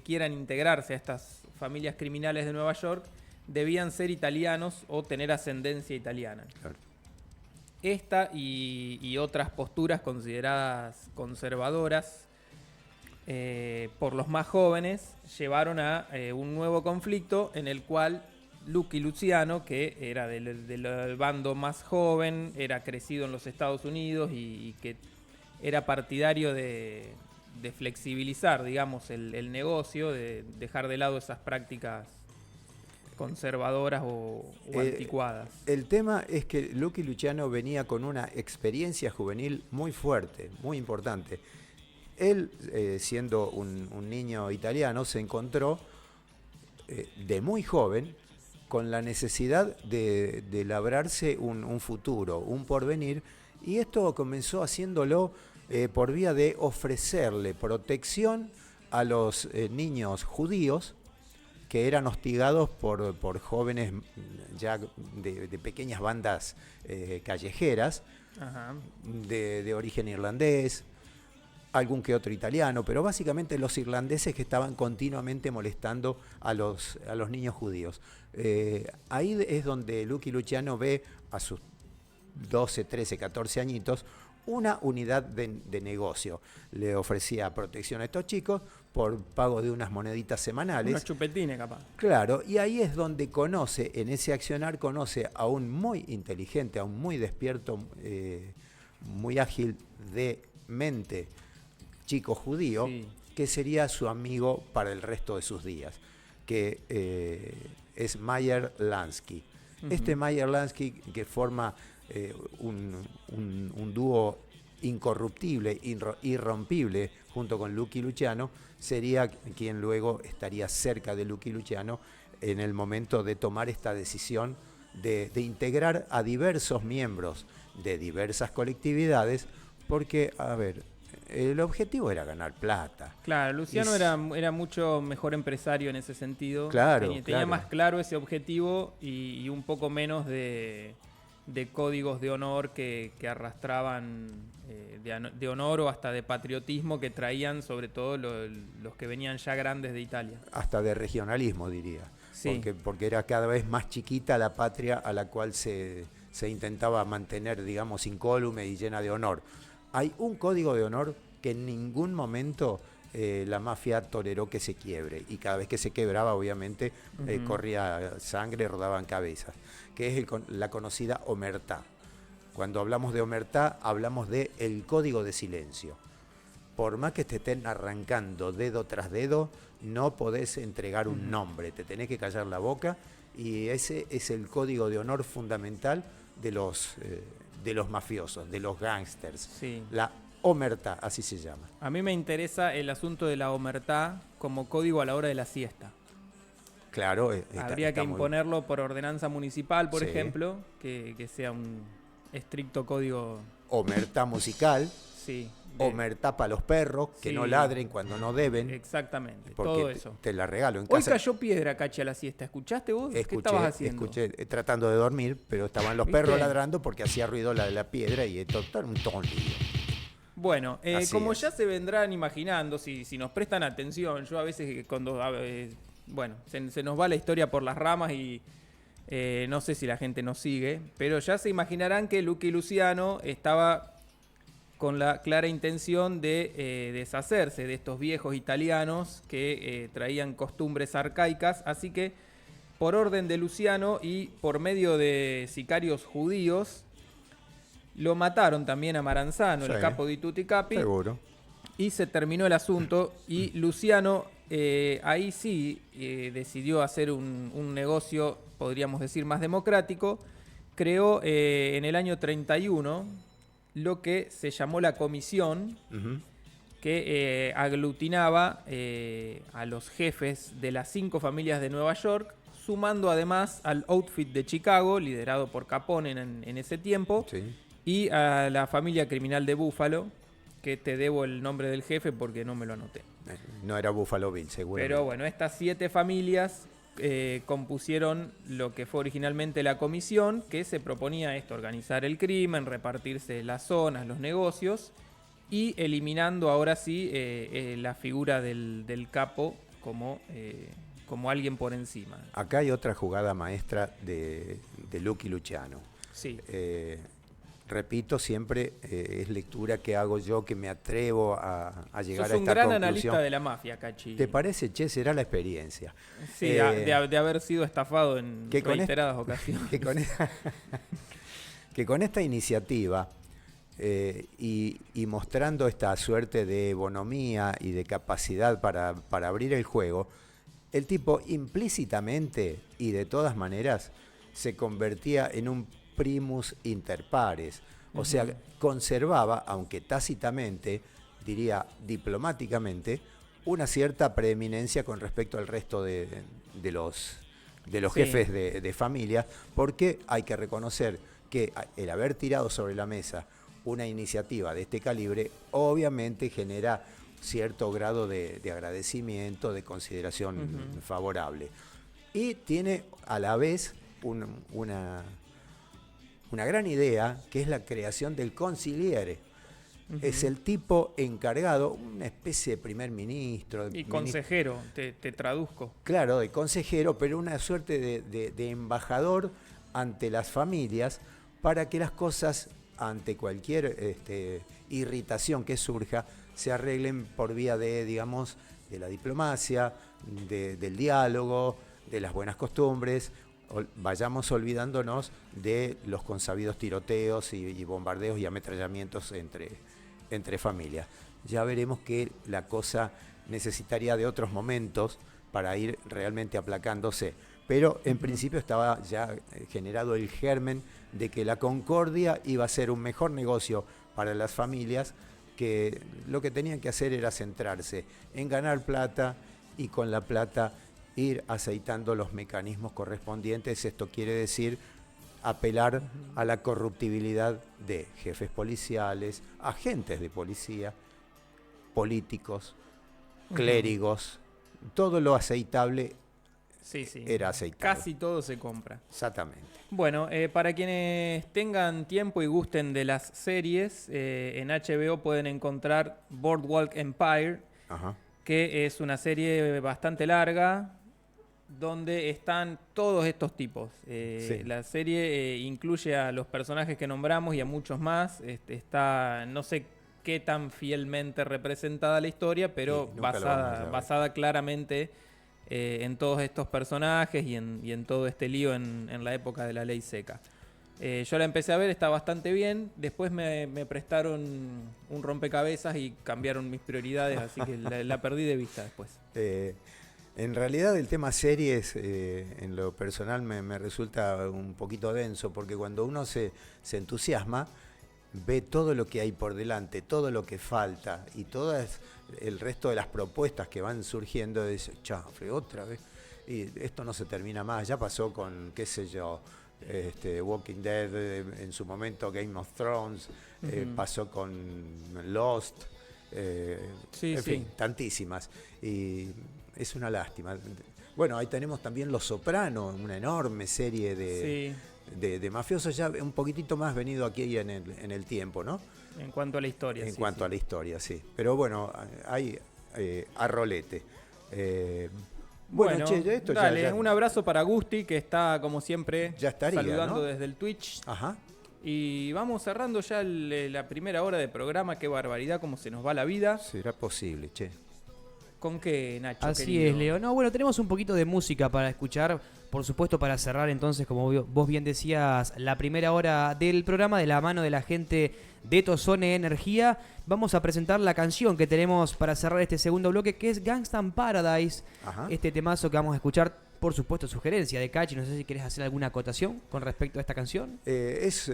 quieran integrarse a estas familias criminales de Nueva York debían ser italianos o tener ascendencia italiana. Claro. Esta y otras posturas consideradas conservadoras por los más jóvenes llevaron a un nuevo conflicto, en el cual Lucky Luciano, que era del bando más joven, era crecido en los Estados Unidos y que era partidario de flexibilizar, digamos, el negocio, de dejar de lado esas prácticas conservadoras o anticuadas. El tema es que Lucky Luciano venía con una experiencia juvenil muy fuerte, muy importante. Él, siendo un niño italiano, se encontró de muy joven con la necesidad de labrarse un futuro, un porvenir, y esto comenzó haciéndolo por vía de ofrecerle protección a los niños judíos que eran hostigados por jóvenes ya de pequeñas bandas callejeras, Ajá. de origen irlandés, algún que otro italiano, pero básicamente los irlandeses que estaban continuamente molestando a los niños judíos. Ahí es donde Lucky Luciano ve a sus 12, 13, 14 añitos una unidad de negocio. Le ofrecía protección a estos chicos por pago de unas moneditas semanales. Unos chupetines, capaz. Claro, y ahí es donde conoce, en ese accionar, conoce a un muy inteligente, a un muy despierto, muy ágil de mente, chico judío, Sí. que sería su amigo para el resto de sus días, que es Meyer Lansky. Este Meyer Lansky, que forma un dúo incorruptible, irrompible, junto con Lucky Luciano, sería quien luego estaría cerca de Lucky Luciano en el momento de tomar esta decisión de integrar a diversos miembros de diversas colectividades, porque, a ver, el objetivo era ganar plata. Claro, Luciano era mucho mejor empresario en ese sentido. Claro, Tenía claro. más claro ese objetivo y un poco menos de códigos de honor que arrastraban, de honor o hasta de patriotismo que traían sobre todo los que venían ya grandes de Italia. Hasta de regionalismo, diría. Sí. Porque era cada vez más chiquita la patria a la cual se intentaba mantener, digamos, incólume y llena de honor. Hay un código de honor que en ningún momento la mafia toleró que se quiebre, y cada vez que se quebraba, obviamente, corría sangre, rodaban cabezas, que es la conocida omertá. Cuando hablamos de omertá, hablamos de el código de silencio. Por más que te estén arrancando dedo tras dedo, no podés entregar un nombre, te tenés que callar la boca, y ese es el código de honor fundamental de los mafiosos, de los gángsters. Sí. La omertá, así se llama. A mí me interesa el asunto de la omertá como código a la hora de la siesta. Claro, Habría que muy- imponerlo por ordenanza municipal, por Sí. ejemplo, que sea un estricto código. Omertá musical, Sí. omertá para los perros, que Sí. no ladren cuando no deben, Exactamente, porque todo eso. te la regalo en Hoy casa. cayó piedra, Cachi, a la siesta. ¿Escuchaste vos? ¿Qué estabas haciendo? Escuché, tratando de dormir, pero estaban los ¿Viste? perros ladrando porque hacía ruido la de la piedra, y esto era un tonillo. Bueno, Así como es. ya se vendrán imaginando, si nos prestan atención, yo a veces cuando, bueno, se nos va la historia por las ramas y no sé si la gente nos sigue, pero ya se imaginarán que Lucky Luciano estaba con la clara intención de deshacerse de estos viejos italianos que traían costumbres arcaicas, así que por orden de Luciano y por medio de sicarios judíos, lo mataron también a Maranzano, Sí. el capo di Tutti Capi, Seguro. y se terminó el asunto. Y Luciano ahí sí decidió hacer un negocio, podríamos decir, más democrático. Creó en el año 31 lo que se llamó la comisión, Ujú. que aglutinaba a los jefes de las 5 familias de Nueva York, sumando además al outfit de Chicago, liderado por Capone en ese tiempo, Sí. y a la familia criminal de Búfalo, que te debo el nombre del jefe porque no me lo anoté. No era Buffalo Bill, seguro. Pero bueno, estas 7 familias compusieron lo que fue originalmente la comisión, que se proponía esto: organizar el crimen, repartirse las zonas, los negocios, y eliminando ahora sí la figura del capo como alguien por encima. Acá hay otra jugada maestra de Lucky Luciano. Sí. Repito, siempre es lectura que hago yo, que me atrevo a llegar Sos a un esta gran conclusión. analista de la mafia, Cachi. ¿Te parece, Che? Será la experiencia. Sí, Eh, de haber sido estafado en que con reiteradas ocasiones. que con esta iniciativa y mostrando esta suerte de bonomía y de capacidad para abrir el juego, el tipo implícitamente y de todas maneras se convertía en un primus inter pares. O sea, conservaba, aunque tácitamente, diría diplomáticamente, una cierta preeminencia con respecto al resto de los Sí. jefes de familia, porque hay que reconocer que el haber tirado sobre la mesa una iniciativa de este calibre obviamente genera cierto grado de agradecimiento, de consideración favorable. Y tiene a la vez una gran idea, que es la creación del consigliere. Es el tipo encargado, una especie de primer ministro. Y consejero, te traduzco. Claro, de consejero, pero una suerte de embajador ante las familias para que las cosas ante cualquier irritación que surja, se arreglen por vía de, digamos, de la diplomacia, del diálogo, de las buenas costumbres. Vayamos olvidándonos de los consabidos tiroteos y bombardeos y ametrallamientos entre familias. Ya veremos que la cosa necesitaría de otros momentos para ir realmente aplacándose. Pero en principio estaba ya generado el germen de que la concordia iba a ser un mejor negocio para las familias, que lo que tenían que hacer era centrarse en ganar plata y con la plata ir aceitando los mecanismos correspondientes. Esto quiere decir apelar a la corruptibilidad de jefes policiales, agentes de policía, políticos, clérigos, todo lo aceitable. Sí, sí. Era aceitable. Casi todo se compra. Exactamente. Bueno, para quienes tengan tiempo y gusten de las series, en HBO pueden encontrar Boardwalk Empire, Ajá. que es una serie bastante larga, donde están todos estos tipos. Sí. La serie incluye a los personajes que nombramos y a muchos más. Está, no sé qué tan fielmente representada la historia, pero Sí, nunca lo vamos a saber. basada claramente en todos estos personajes y en todo este lío en la época de la ley seca. Yo la empecé a ver, está bastante bien. Después me prestaron un rompecabezas y cambiaron mis prioridades, así que la perdí de vista después. En realidad el tema series, en lo personal, me resulta un poquito denso, porque cuando uno se entusiasma, ve todo lo que hay por delante, todo lo que falta y todo el resto de las propuestas que van surgiendo, y dice, chafre, otra vez, y esto no se termina más. Ya pasó con, qué sé yo, Walking Dead, en su momento Game of Thrones, pasó con Lost, Sí, en sí. fin, tantísimas. Y es una lástima. Bueno, ahí tenemos también Los Sopranos, una enorme serie Sí, de mafiosos, ya un poquitito más venido aquí en el tiempo, ¿no? en cuanto a la historia. En sí, cuanto sí. a la historia, sí. Pero bueno, hay a rolete. Bueno, che, esto dale, ya... un abrazo para Gusti, que está como siempre Ya estaría, saludando ¿no? desde el Twitch. Ajá. Y vamos cerrando ya la primera hora de programa. Qué barbaridad, cómo se nos va la vida. Será posible, che. ¿Con qué, Nacho? Así querido? es, Leo. No, bueno, tenemos un poquito de música para escuchar, por supuesto, para cerrar entonces, como vos bien decías, la primera hora del programa de la mano de la gente de Tozone Energía. Vamos a presentar la canción que tenemos para cerrar este segundo bloque, que es Gangstan Paradise. Ajá. Este temazo que vamos a escuchar, por supuesto, sugerencia de Cachi. No sé si querés hacer alguna acotación con respecto a esta canción. Es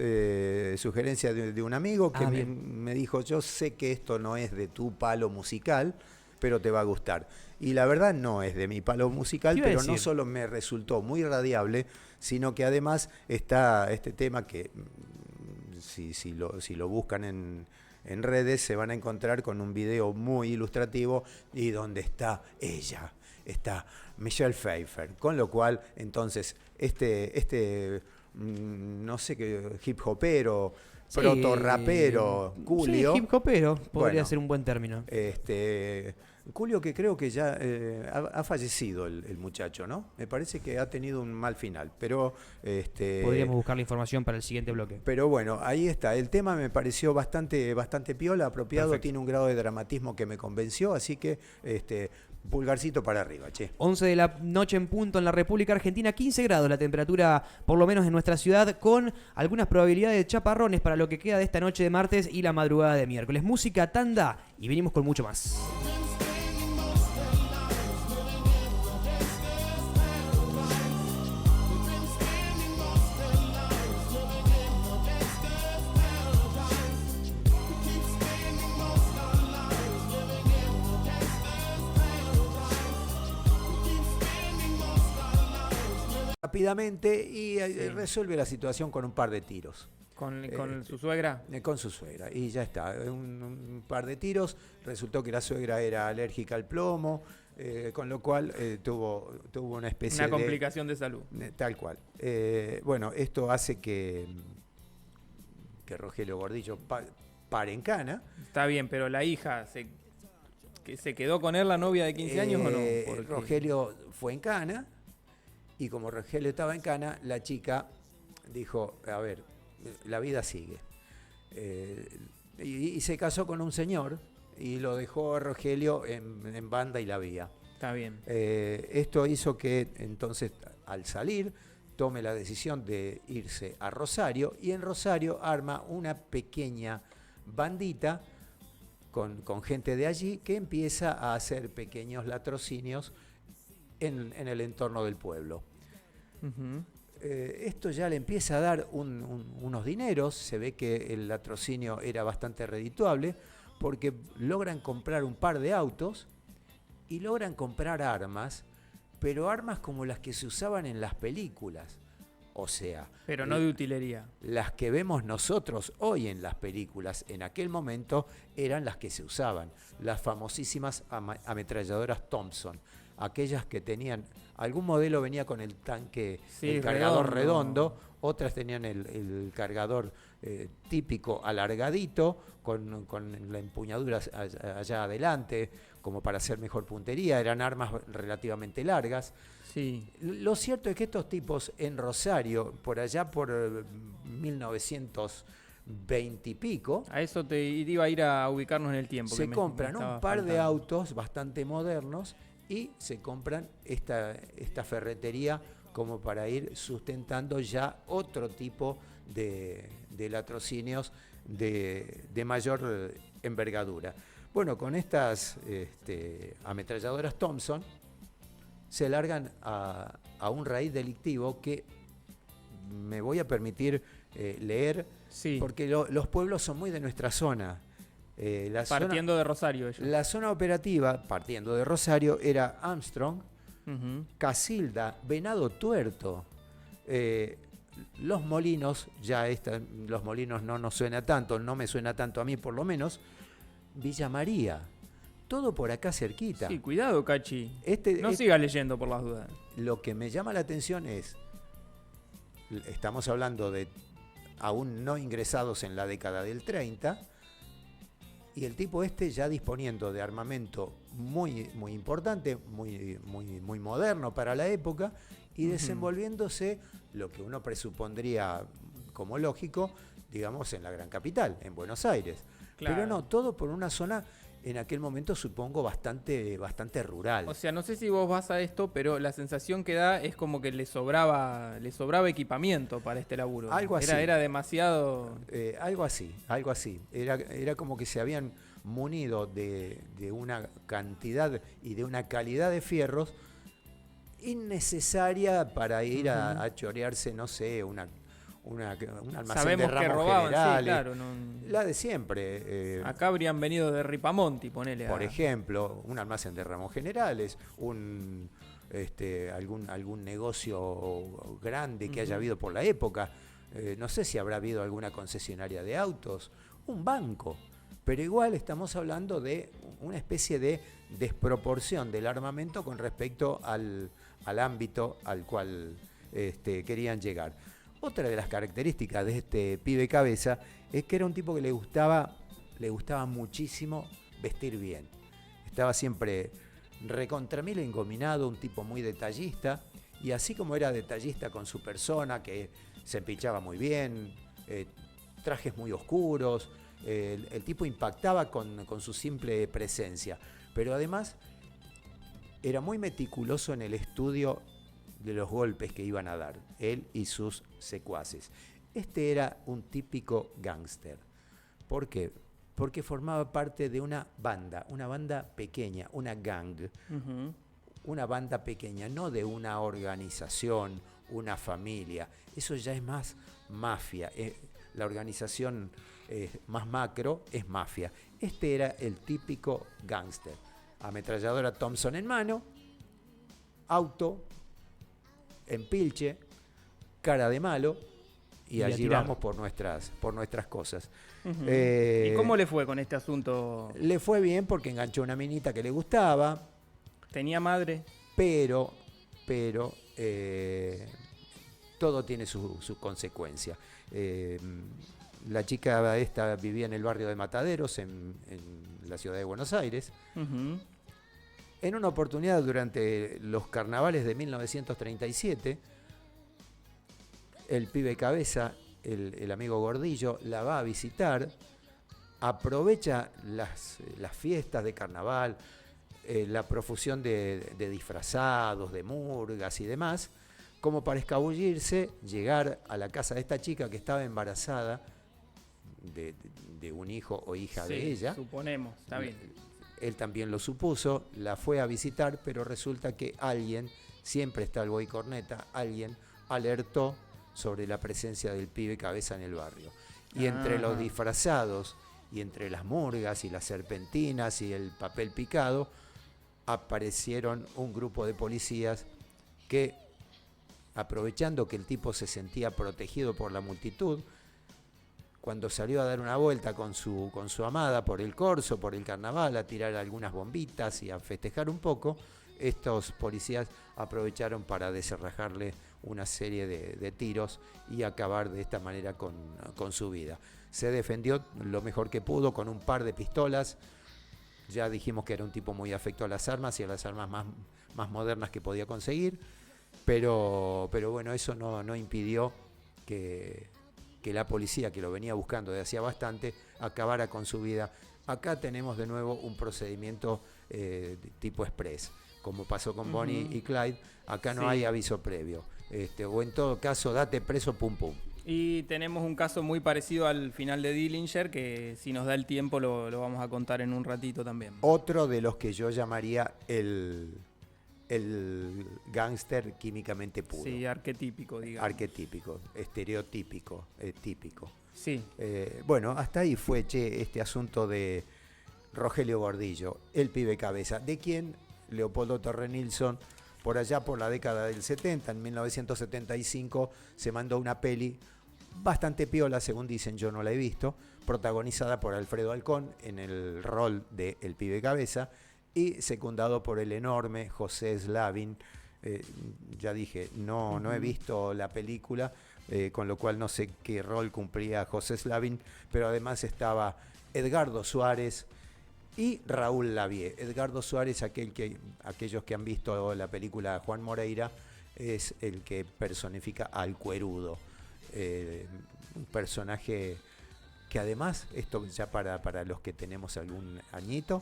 sugerencia de un amigo que bien. me dijo, yo sé que esto no es de tu palo musical, pero te va a gustar. Y la verdad no es de mi palo musical, ¿Qué iba a pero no decir? solo me resultó muy radiable, sino que además está este tema que si lo buscan en redes se van a encontrar con un video muy ilustrativo y donde está ella, está Michelle Pfeiffer, con lo cual entonces no sé qué hip hopero, Sí, proto-rapero, Julio. Sí, hip hopero, podría Bueno, ser un buen término. Julio, que creo que ya ha fallecido el muchacho, ¿no? Me parece que ha tenido un mal final, pero Podríamos buscar la información para el siguiente bloque. pero bueno, ahí está. El tema me pareció bastante piola, apropiado, Perfecto. tiene un grado de dramatismo que me convenció, así que pulgarcito para arriba, che. 11 de la noche en punto en la República Argentina, 15 grados la temperatura, por lo menos en nuestra ciudad, con algunas probabilidades de chaparrones para lo que queda de esta noche de martes y la madrugada de miércoles. Música, tanda y venimos con mucho más. Rápidamente y resuelve la situación con un par de tiros. ¿Con su suegra? Con su suegra, y ya está, un par de tiros, resultó que la suegra era alérgica al plomo, con lo cual tuvo una especie Una complicación de salud. tal cual. Bueno, esto hace que Rogelio Gordillo pare en cana. Está bien, pero la hija se quedó con él, la novia de 15 años, ¿o no? Porque- Rogelio fue en cana, y como Rogelio estaba en cana, la chica dijo, a ver, la vida sigue. Y se casó con un señor y lo dejó a Rogelio en banda y la vía. Está bien. Esto hizo que entonces al salir tome la decisión de irse a Rosario y en Rosario arma una pequeña bandita con gente de allí que empieza a hacer pequeños latrocinios en el entorno del pueblo. Ujú. Esto ya le empieza a dar unos dineros, se ve que el latrocinio era bastante redituable porque logran comprar un par de autos y logran comprar armas, pero armas como las que se usaban en las películas. O sea, Pero no de utilería. las que vemos nosotros hoy en las películas, en aquel momento eran las que se usaban, las famosísimas ametralladoras Thompson, aquellas que tenían, algún modelo venía con el tanque, Sí, el cargador redondo, otras tenían el cargador típico alargadito, con la empuñadura allá adelante, como para hacer mejor puntería, eran armas relativamente largas. Sí. Lo cierto es que estos tipos en Rosario, por allá por 1920 y pico, A eso te iba a ir a ubicarnos en el tiempo. se que compran estaba un par de faltando. autos bastante modernos y se compran esta ferretería como para ir sustentando ya otro tipo de latrocinios de mayor envergadura. Bueno, con estas ametralladoras Thompson se largan a un raíz delictivo que me voy a permitir leer, Sí. porque los pueblos son muy de nuestra zona. Partiendo de Rosario ellos. La zona operativa, partiendo de Rosario, era Armstrong, Ujú. Casilda, Venado Tuerto. Los Molinos, los Molinos no nos suena tanto, no me suena tanto a mí por lo menos. Villa María, todo por acá cerquita. Sí, cuidado, Cachi. Este- No este- sigas leyendo por las dudas. Lo que me llama la atención es, estamos hablando de aún no ingresados en la década del 30, y el tipo ya disponiendo de armamento muy, muy importante, muy moderno para la época, y desenvolviéndose lo que uno presupondría como lógico, digamos, en la gran capital, en Buenos Aires. Claro. Pero no, todo por una zona en aquel momento supongo bastante rural. O sea, no sé si vos vas a esto, pero la sensación que da es como que le sobraba equipamiento para este laburo. Algo así. Era demasiado. Algo así. Era como que se habían munido de una cantidad y de una calidad de fierros innecesaria para ir a chorearse, no sé, un almacén Sabemos de que ramos robaban, generales. sí, claro. La de siempre. Acá habrían venido de Ripamonti, ponele. Por ejemplo, un almacén de ramos generales, algún negocio grande que haya habido por la época. No sé si habrá habido alguna concesionaria de autos, un banco. Pero igual estamos hablando de una especie de desproporción del armamento con respecto al ámbito al cual querían llegar. Otra de las características de este pibe cabeza es que era un tipo que le gustaba muchísimo vestir bien. Estaba siempre recontra mil engominado, un tipo muy detallista, y así como era detallista con su persona, que se empichaba muy bien, trajes muy oscuros, el tipo impactaba con su simple presencia, pero además era muy meticuloso en el estudio de los golpes que iban a dar, él y sus secuaces. Este era un típico gángster. ¿Por qué? Porque formaba parte de una banda pequeña, una gang, Ujú. una banda pequeña, no de una organización, una familia. Eso ya es más mafia. La organización más macro es mafia. Este era el típico gángster. Ametralladora Thompson en mano, auto, empilche, cara de malo, y a allí tirar. vamos por nuestras cosas. Ujú. Eh, ¿Y cómo le fue con este asunto? Le fue bien porque enganchó una minita que le gustaba, ¿Tenía madre? pero todo tiene su consecuencia. La chica esta vivía en el barrio de Mataderos, en la ciudad de Buenos Aires. Ujú. En una oportunidad durante los carnavales de 1937, el pibe cabeza el amigo Gordillo la va a visitar, aprovecha las fiestas de carnaval, la profusión de disfrazados, de murgas y demás, como para escabullirse, llegar a la casa de esta chica que estaba embarazada de un hijo o hija Sí, de ella. suponemos, está bien. Él también lo supuso, la fue a visitar, pero resulta que alguien, siempre está el Boy Corneta, alguien alertó sobre la presencia del pibe cabeza en el barrio. Y entre los disfrazados, y entre las murgas y las serpentinas y el papel picado, aparecieron un grupo de policías que, aprovechando que el tipo se sentía protegido por la multitud, cuando salió a dar una vuelta con su amada por el corso, por el carnaval, a tirar algunas bombitas y a festejar un poco, estos policías aprovecharon para desenrajarle una serie de tiros y acabar de esta manera con su vida. Se defendió lo mejor que pudo con un par de pistolas. Ya dijimos que era un tipo muy afecto a las armas y a las armas más modernas que podía conseguir, pero bueno, eso no impidió que la policía, que lo venía buscando desde hacía bastante, acabara con su vida. Acá tenemos de nuevo un procedimiento tipo express, como pasó con Bonnie y Clyde. Acá no hay aviso previo, o en todo caso, date preso, pum pum. Y tenemos un caso muy parecido al final de Dillinger, que si nos da el tiempo lo vamos a contar en un ratito también. Otro de los que yo llamaría el gángster químicamente puro. Sí, arquetípico, digamos. Arquetípico, estereotípico, típico. Sí. Bueno, hasta ahí fue este asunto de Rogelio Gordillo, el pibe cabeza, de quien Leopoldo Torre Nilsson, por allá por la década del 70, en 1975, se mandó una peli bastante piola, según dicen, yo no la he visto, protagonizada por Alfredo Alcón en el rol de El pibe cabeza y secundado por el enorme José Slavin. Ya dije, no he visto la película, con lo cual no sé qué rol cumplía José Slavin, pero además estaba Edgardo Suárez y Raúl Lavie. Edgardo Suárez, aquellos que han visto la película Juan Moreira, es el que personifica al Cuerudo, un personaje que además, esto ya para los que tenemos algún añito,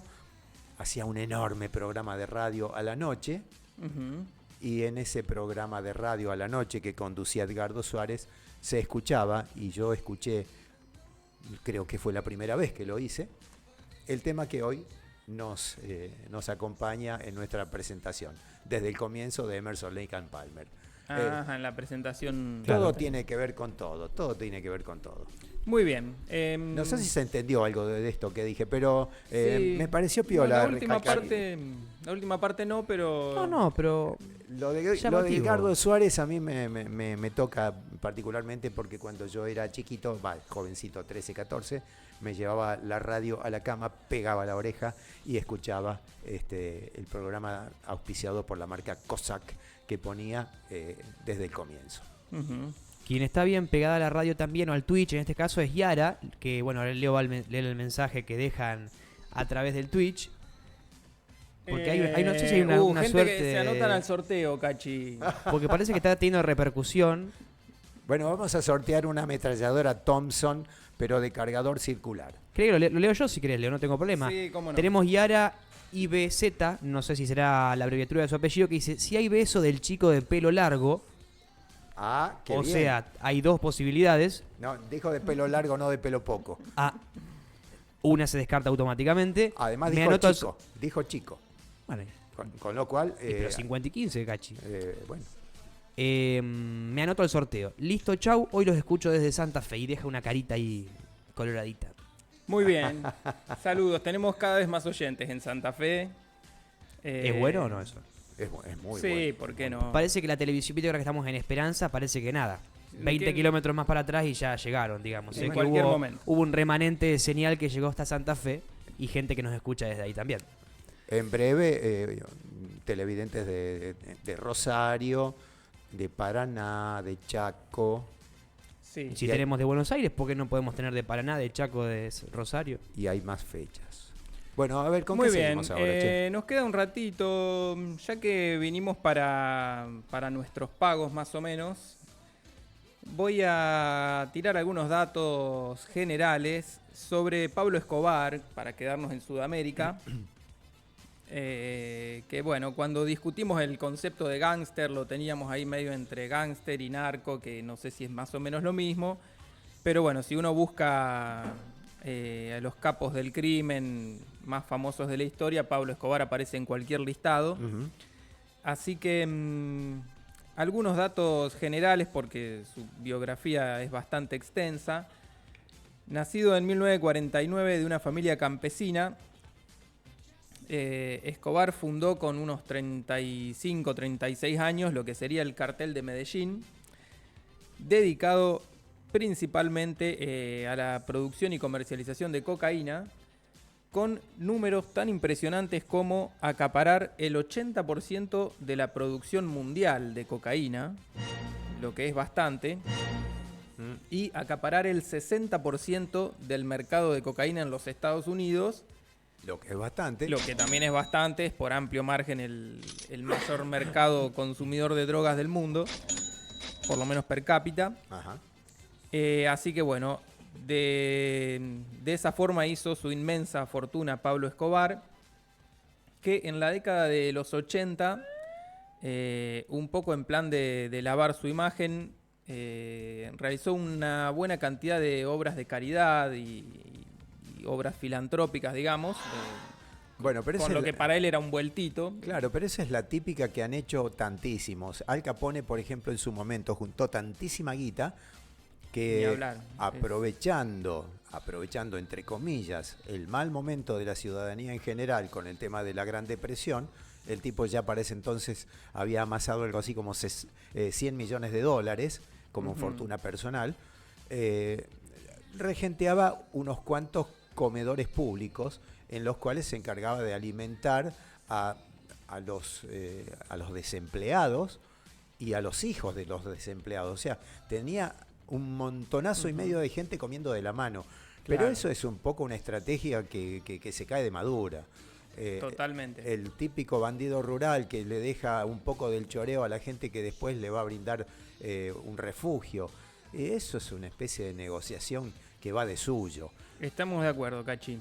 hacía un enorme programa de radio a la noche, y en ese programa de radio a la noche que conducía Edgardo Suárez se escuchaba, y yo escuché, creo que fue la primera vez que lo hice, el tema que hoy nos acompaña en nuestra presentación, desde el comienzo de Emerson Lake and Palmer. En la presentación. Todo tiene que ver con todo, tiene que ver con todo. Muy bien. No sé si se entendió algo de esto que dije, pero sí, me pareció piola. No, la última parte no, pero... No, pero... Lo de Edgardo Suárez a mí me toca particularmente porque cuando yo era chiquito, jovencito, 13, 14, me llevaba la radio a la cama, pegaba la oreja y escuchaba el programa auspiciado por la marca Cossack que ponía desde el comienzo. Quien está bien pegada a la radio también o al Twitch, en este caso es Yara, que bueno, ahora leo el mensaje que dejan a través del Twitch. Porque hay no sé si hay una gente suerte que se anotan al sorteo, Cachi. Porque parece que está teniendo repercusión. Bueno, vamos a sortear una ametralladora Thompson, pero de cargador circular. Creo que lo leo yo si querés, Leo, no tengo problema. Sí, cómo no. Tenemos Yara IBZ, no sé si será la abreviatura de su apellido, que dice, si hay beso del chico de pelo largo, qué o bien. sea, hay dos posibilidades. No, dijo de pelo largo, no de pelo poco. Una se descarta automáticamente. Además dijo chico. Bueno, con lo cual... pero 50 y 15, Cachi. Bueno. Me anoto el sorteo. Listo, chau. Hoy los escucho desde Santa Fe y deja una carita ahí coloradita. Muy bien. Saludos. Tenemos cada vez más oyentes en Santa Fe. ¿Es bueno o no eso? Es muy bueno. Sí, ¿por qué no? Parece que la televisión, viste, ahora que estamos en Esperanza, parece que nada. 20 kilómetros más para atrás y ya llegaron, digamos. En cualquier momento. Hubo un remanente de señal que llegó hasta Santa Fe y gente que nos escucha desde ahí también. En breve, televidentes de Rosario, de Paraná, de Chaco. Sí. Si tenemos de Buenos Aires, ¿por qué no podemos tener de Paraná, de Chaco, de Rosario? Y hay más fechas. Bueno, a ver, ¿con Muy qué bien. seguimos ahora, che? Nos queda un ratito, ya que vinimos para nuestros pagos más o menos. voy a tirar algunos datos generales sobre Pablo Escobar, para quedarnos en Sudamérica. Que bueno, cuando discutimos el concepto de gángster, lo teníamos ahí medio entre gángster y narco, que no sé si es más o menos lo mismo. Pero bueno, si uno busca a los capos del crimen más famosos de la historia, Pablo Escobar aparece en cualquier listado. Ujú. Así que algunos datos generales, porque su biografía es bastante extensa. Nacido en 1949 de una familia campesina, Escobar fundó con unos 35, 36 años lo que sería el Cartel de Medellín, dedicado principalmente a la producción y comercialización de cocaína, con números tan impresionantes como acaparar el 80% de la producción mundial de cocaína, lo que es bastante, y acaparar el 60% del mercado de cocaína en los Estados Unidos, Lo que es bastante. lo que también es bastante, es por amplio margen el mayor mercado consumidor de drogas del mundo, por lo menos per cápita. Ajá. Así que bueno, de esa forma hizo su inmensa fortuna Pablo Escobar, que en la década de los 80, un poco en plan de lavar su imagen, realizó una buena cantidad de obras de caridad y obras filantrópicas, digamos, Bueno, pero con esa lo es que la- para él era un vueltito. Claro, pero esa es la típica que han hecho tantísimos. Al Capone, por ejemplo, en su momento juntó tantísima guita Ni que hablar. aprovechando entre comillas el mal momento de la ciudadanía en general con el tema de la Gran Depresión, el tipo ya para ese entonces había amasado algo así como 100 millones de dólares como Ujú. fortuna personal. Regenteaba unos cuantos comedores públicos en los cuales se encargaba de alimentar a los desempleados y a los hijos de los desempleados. O sea, tenía un montonazo y medio de gente comiendo de la mano. Pero Claro. eso es un poco una estrategia que se cae de madura. Totalmente. El típico bandido rural que le deja un poco del choreo a la gente que después le va a brindar un refugio. Eso es una especie de negociación que va de suyo. Estamos de acuerdo, Cachi.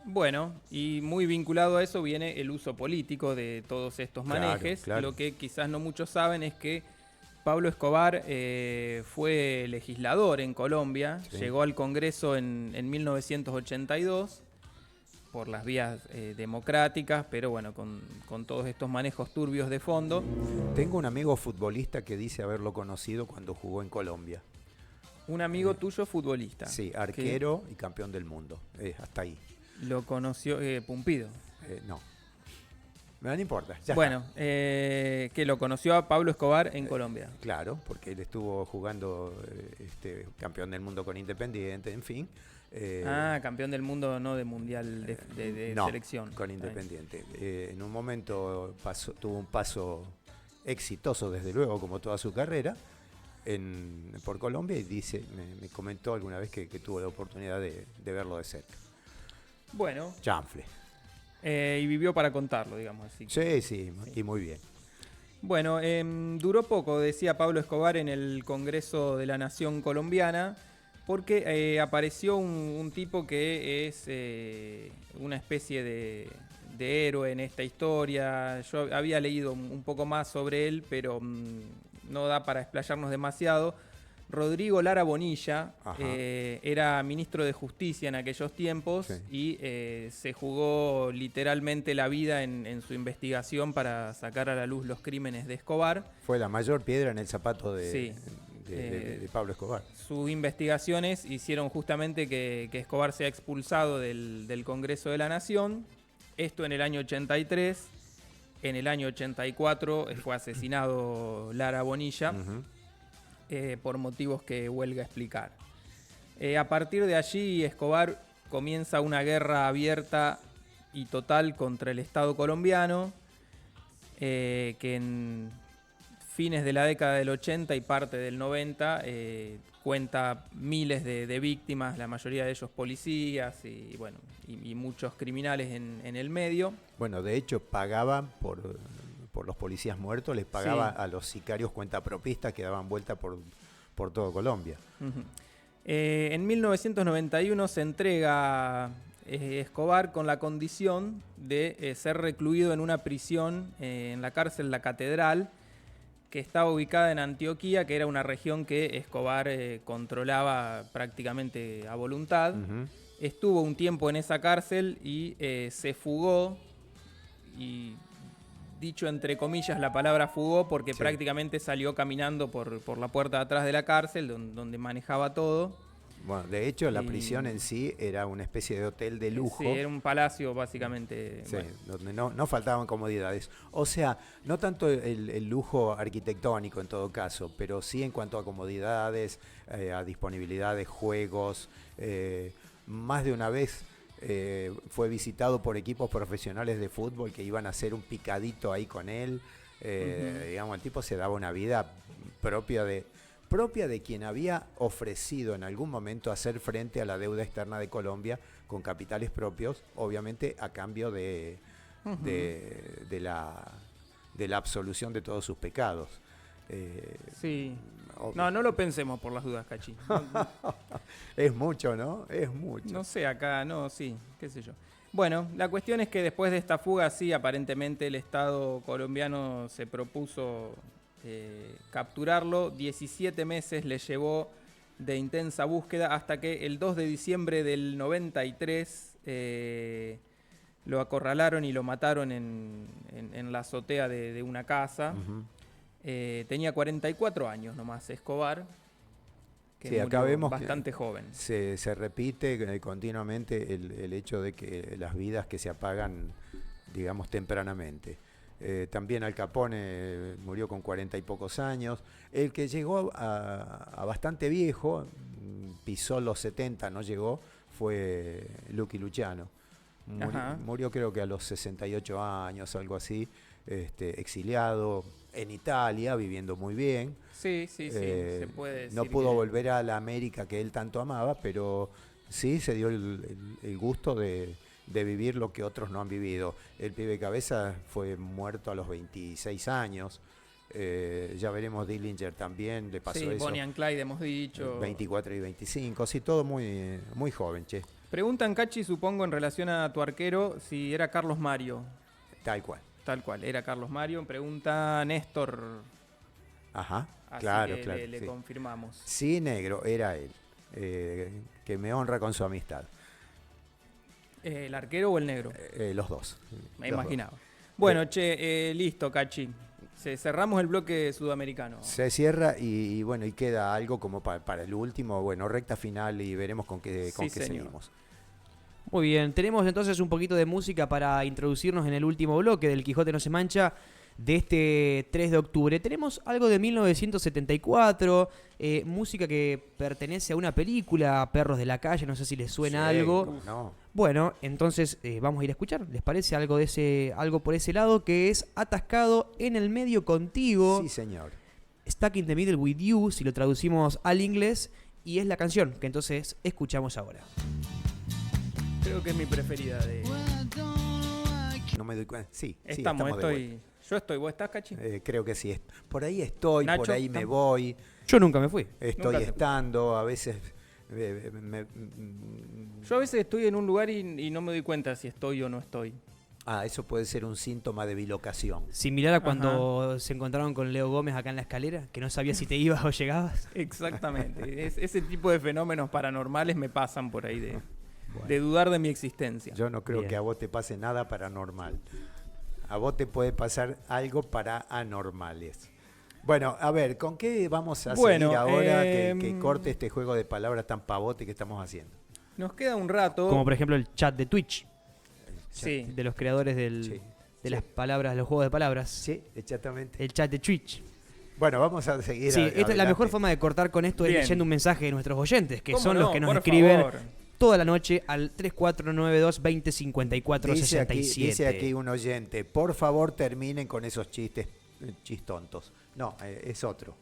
Bueno, y muy vinculado a eso viene el uso político de todos estos Claro, manejes. claro. Lo que quizás no muchos saben es que Pablo Escobar fue legislador en Colombia, Sí. llegó al Congreso en 1982 por las vías democráticas, pero bueno, con todos estos manejos turbios de fondo. Tengo un amigo futbolista que dice haberlo conocido cuando jugó en Colombia. Un amigo tuyo futbolista. Sí, que arquero y campeón del mundo. Hasta ahí. Lo conoció, Pumpido. No. No importa. Ya Bueno, que lo conoció a Pablo Escobar en Colombia. está. Claro, porque él estuvo jugando campeón del mundo con Independiente, en fin. Campeón del mundo, no de mundial de no, selección. con Está bien. Independiente. En un momento tuvo un paso exitoso, desde luego, como toda su carrera, por Colombia, y me comentó alguna vez que tuvo la oportunidad de verlo de cerca. Bueno, Chanfle. y vivió para contarlo, digamos así. Sí, y muy bien. Bueno, duró poco, decía Pablo Escobar, en el Congreso de la Nación colombiana, porque apareció un tipo que es una especie de héroe en esta historia. Yo había leído un poco más sobre él, pero no da para explayarnos demasiado. Rodrigo Lara Bonilla era ministro de Justicia en aquellos tiempos, Sí. y se jugó literalmente la vida en su investigación para sacar a la luz los crímenes de Escobar. Fue la mayor piedra en el zapato de, Sí. de Pablo Escobar. Sus investigaciones hicieron justamente que Escobar sea expulsado del Congreso de la Nación. Esto en el año 83. En el año 84 fue asesinado Lara Bonilla. Ujú. Por motivos que huelga explicar. A partir de allí, Escobar comienza una guerra abierta y total contra el Estado colombiano, que en fines de la década del 80 y parte del 90 cuenta miles de víctimas, la mayoría de ellos policías y muchos criminales en el medio. Bueno, de hecho pagaban por los policías muertos, les pagaba a los sicarios cuentapropistas que daban vuelta por todo Colombia. Ujú. En 1991 se entrega Escobar con la condición de ser recluido en una prisión en la cárcel La Catedral, que estaba ubicada en Antioquía, que era una región que Escobar controlaba prácticamente a voluntad. Ujú. Estuvo un tiempo en esa cárcel y se fugó, y dicho entre comillas la palabra fugó porque Sí. prácticamente salió caminando por la puerta de atrás de la cárcel donde manejaba todo. Bueno, de hecho, la Y- prisión en sí era una especie de hotel de lujo. Sí, era un palacio básicamente. Sí, Bueno. donde no faltaban comodidades. O sea, no tanto el lujo arquitectónico en todo caso, pero sí en cuanto a comodidades, a disponibilidad de juegos. Más de una vez fue visitado por equipos profesionales de fútbol que iban a hacer un picadito ahí con él. Digamos, el tipo se daba una vida propia de quien había ofrecido en algún momento hacer frente a la deuda externa de Colombia con capitales propios, obviamente a cambio de la absolución de todos sus pecados. Sí. Obvio. No lo pensemos por las dudas, Cachi. No, Es mucho, ¿no? Es mucho. no sé, acá, no, sí, qué sé yo. Bueno, la cuestión es que después de esta fuga, sí, aparentemente el Estado colombiano se propuso capturarlo. 17 meses le llevó de intensa búsqueda hasta que el 2 de diciembre del 93 lo acorralaron y lo mataron en la azotea de una casa. Ujú. Tenía 44 años nomás Escobar, que Sí, acá murió vemos que bastante joven. Se repite continuamente el hecho de que las vidas que se apagan, digamos, tempranamente. También Al Capone murió con 40 y pocos años. El que llegó a bastante viejo, pisó los 70, no llegó, fue Lucky Luciano. Ajá. Murió creo que a los 68 años, algo así, exiliado en Italia, viviendo muy bien. Sí, se puede decir. No pudo que- volver a la América que él tanto amaba, pero sí se dio el gusto de vivir lo que otros no han vivido. El pibe Cabeza fue muerto a los 26 años. Ya veremos Dillinger también, le pasó Sí, eso. Bonnie and Clyde hemos dicho. 24 y 25, sí, todo muy, muy joven, che. Preguntan, Cachi, supongo, en relación a tu arquero, si era Carlos Mario. Tal cual. Tal cual, era Carlos Mario. Pregunta Néstor. Ajá, Así claro, que claro. le Sí. confirmamos. Sí, negro, era él. Que me honra con su amistad. ¿El arquero o el negro? Los dos. Me los imaginaba. Bueno, che, listo, Cachi. Cerramos el bloque sudamericano. Se cierra y bueno, y queda algo como para el último, bueno, recta final y veremos con qué Sí, señor. seguimos. Muy bien, tenemos entonces un poquito de música para introducirnos en el último bloque del Quijote no se mancha de este 3 de octubre. Tenemos algo de 1974, música que pertenece a una película, Perros de la Calle, no sé si les suena Sí, algo. cómo no. Bueno, entonces vamos a ir a escuchar. ¿Les parece algo por ese lado, que es Atascado en el medio contigo? Sí, señor. Stuck in the middle with you, si lo traducimos al inglés, y es la canción que entonces escuchamos ahora. Creo que es mi preferida de... No me doy cuenta. Sí, Estamos, de vuelta. Yo estoy. ¿Vos estás, Cachi? Creo que sí. Por ahí estoy, Nacho, por ahí me ¿estamos? voy, Yo nunca me fui. estoy Nunca te- estando, a veces Yo a veces estoy en un lugar y no me doy cuenta si estoy o no estoy. eso puede ser un síntoma de bilocación. Similar a cuando se encontraron con Leo Gómez acá en la escalera, que no sabía si te ibas o llegabas. Exactamente. Ese tipo de fenómenos paranormales me pasan por ahí de dudar de mi existencia. Yo no creo Bien. que a vos te pase nada paranormal. A vos te puede pasar algo para anormales. Bueno, a ver, ¿con qué vamos a Bueno, seguir ahora que corte este juego de palabras tan pavote que estamos haciendo? Nos queda un rato. Como por ejemplo el chat de Twitch, Sí. de los creadores Sí, de las palabras, los juegos de palabras. Sí, exactamente. El chat de Twitch. Bueno, vamos a seguir. Sí, esta es la adelante. mejor forma de cortar con esto, es Bien. leyendo un mensaje de nuestros oyentes, que ¿Cómo son los no? que nos Por escriben favor. toda la noche al 3492-2054-67. Dice aquí un oyente, por favor terminen con esos chistontos. No, es otro.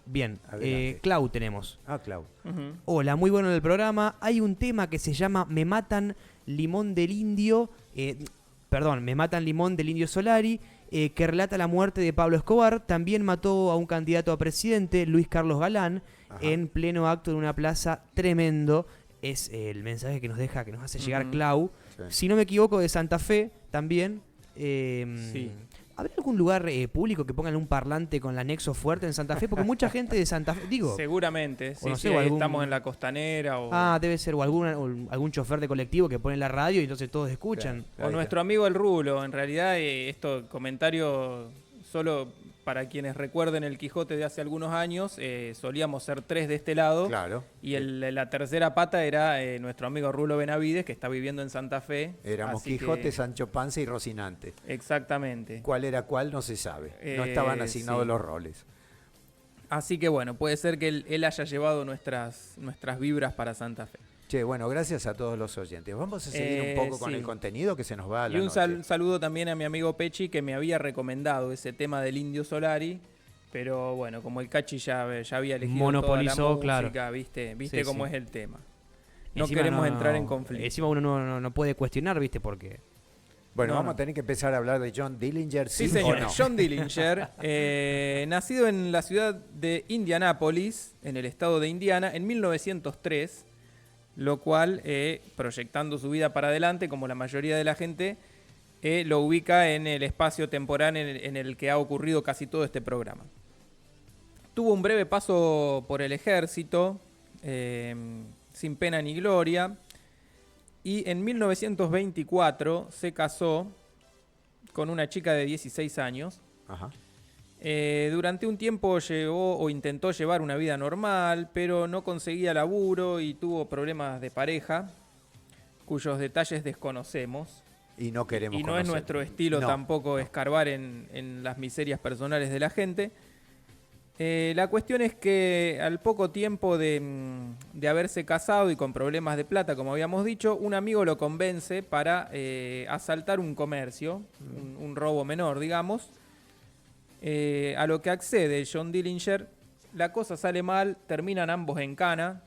Bien, Adelante. Clau tenemos. Clau. Ujú. Hola, muy bueno el programa. Hay un tema que se llama Me matan limón del indio. Me matan limón del indio Solari. que relata la muerte de Pablo Escobar. También mató a un candidato a presidente, Luis Carlos Galán, en pleno acto de una plaza. Tremendo. Es el mensaje que nos hace llegar Clau. Sí. Si no me equivoco, de Santa Fe también. Sí. ¿Habrá algún lugar público que pongan un parlante con la Nexo fuerte en Santa Fe? Porque mucha gente de Santa Fe, digo... Seguramente, sí, no sí, sé, o ahí algún- estamos en la costanera o, debe ser, o algún chofer de colectivo que pone la radio y entonces todos escuchan. Claro. o nuestro amigo el Rulo. En realidad, esto comentario solo para quienes recuerden el Quijote de hace algunos años, solíamos ser 3 de este lado. Claro. Y la tercera pata era nuestro amigo Rulo Benavides, que está viviendo en Santa Fe. Éramos Así Quijote, que- Sancho Panza y Rocinante. Exactamente. ¿Cuál era cuál? No se sabe. No estaban asignados sí. los roles. Así que bueno, puede ser que él haya llevado nuestras vibras para Santa Fe. Che, bueno, gracias a todos los oyentes. Vamos a seguir un poco con sí. el contenido que se nos va a la Y un noche. saludo también a mi amigo Pechi, que me había recomendado ese tema del Indio Solari. Pero bueno, como el Cachi ya había elegido Monopolizó, toda la música, claro. viste Sí, cómo sí. es el tema. No Encima queremos entrar en conflicto. Encima uno no puede cuestionar, ¿viste? Porque... Bueno, No, vamos no. a tener que empezar a hablar de John Dillinger, Sí, ¿sí, señor. o no? John Dillinger, nacido en la ciudad de Indianápolis, en el estado de Indiana, en 1903, lo cual, proyectando su vida para adelante, como la mayoría de la gente, lo ubica en el espacio temporal en el que ha ocurrido casi todo este programa. Tuvo un breve paso por el ejército, sin pena ni gloria, y en 1924 se casó con una chica de 16 años. Ajá. Durante un tiempo llevó o intentó llevar una vida normal, pero no conseguía laburo y tuvo problemas de pareja, cuyos detalles desconocemos. Y no queremos Y no es conocer. nuestro estilo No. tampoco escarbar en las miserias personales de la gente. La cuestión es que al poco tiempo de haberse casado y con problemas de plata, como habíamos dicho, un amigo lo convence para asaltar un comercio, un robo menor, digamos. A lo que accede John Dillinger. La cosa sale mal, terminan ambos en cana.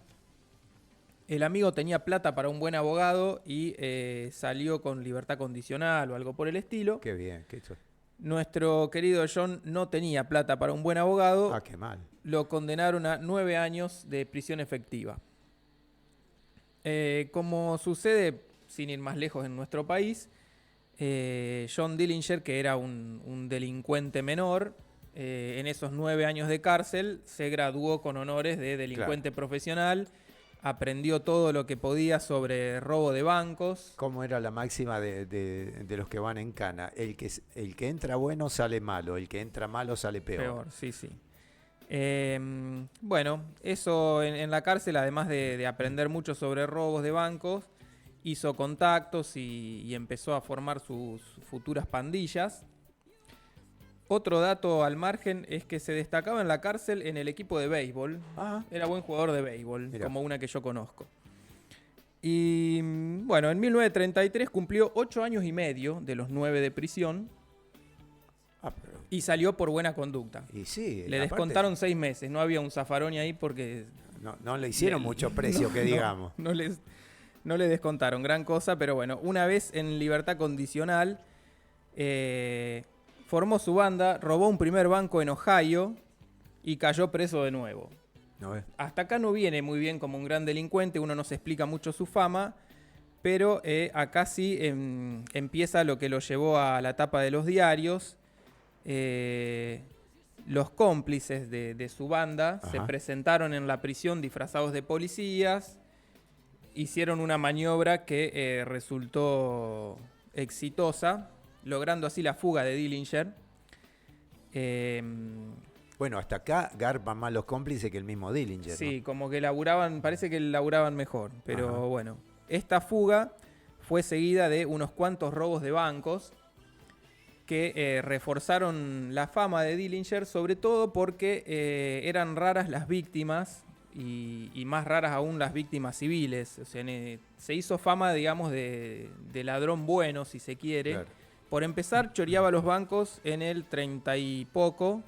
El amigo tenía plata para un buen abogado y salió con libertad condicional o algo por el estilo. Qué bien. Nuestro querido John no tenía plata para un buen abogado. Ah, qué mal. Lo condenaron a 9 años de prisión efectiva. Como sucede, sin ir más lejos en nuestro país, John Dillinger, que era un delincuente menor, en esos 9 años de cárcel se graduó con honores de delincuente profesional, aprendió todo lo que podía sobre robo de bancos. ¿Cómo era la máxima de los que van en cana? El que entra bueno sale malo, el que entra malo sale peor. Sí, sí. Bueno, eso en la cárcel, además de aprender mucho sobre robos de bancos, hizo contactos y empezó a formar sus futuras pandillas. Otro dato al margen es que se destacaba en la cárcel en el equipo de béisbol. Ah, Era buen jugador de béisbol, Mirá. como una que yo conozco. Y bueno, en 1933 cumplió 8 años y medio de los 9 de prisión pero- y salió por buena conducta. y sí. Le aparte, descontaron 6 meses, no había un zafaroni ahí porque... No le hicieron mucho precio, que digamos. No le descontaron gran cosa, pero bueno, una vez en libertad condicional, formó su banda, robó un primer banco en Ohio y cayó preso de nuevo. ¿No ves? Hasta acá no viene muy bien como un gran delincuente, uno no se explica mucho su fama, pero acá sí empieza lo que lo llevó a la tapa de los diarios. Los cómplices de su banda se Ajá. presentaron en la prisión disfrazados de policías, hicieron una maniobra que resultó exitosa, logrando así la fuga de Dillinger. Bueno, hasta acá garpan más los cómplices que el mismo Dillinger. Sí, ¿no? como que parece que laburaban mejor, pero Ajá. bueno. Esta fuga fue seguida de unos cuantos robos de bancos que reforzaron la fama de Dillinger, sobre todo porque eran raras las víctimas y más raras aún las víctimas civiles. O sea, se hizo fama, digamos, de ladrón bueno, si se quiere. Claro. Por empezar, choreaba los bancos en el 30 y poco,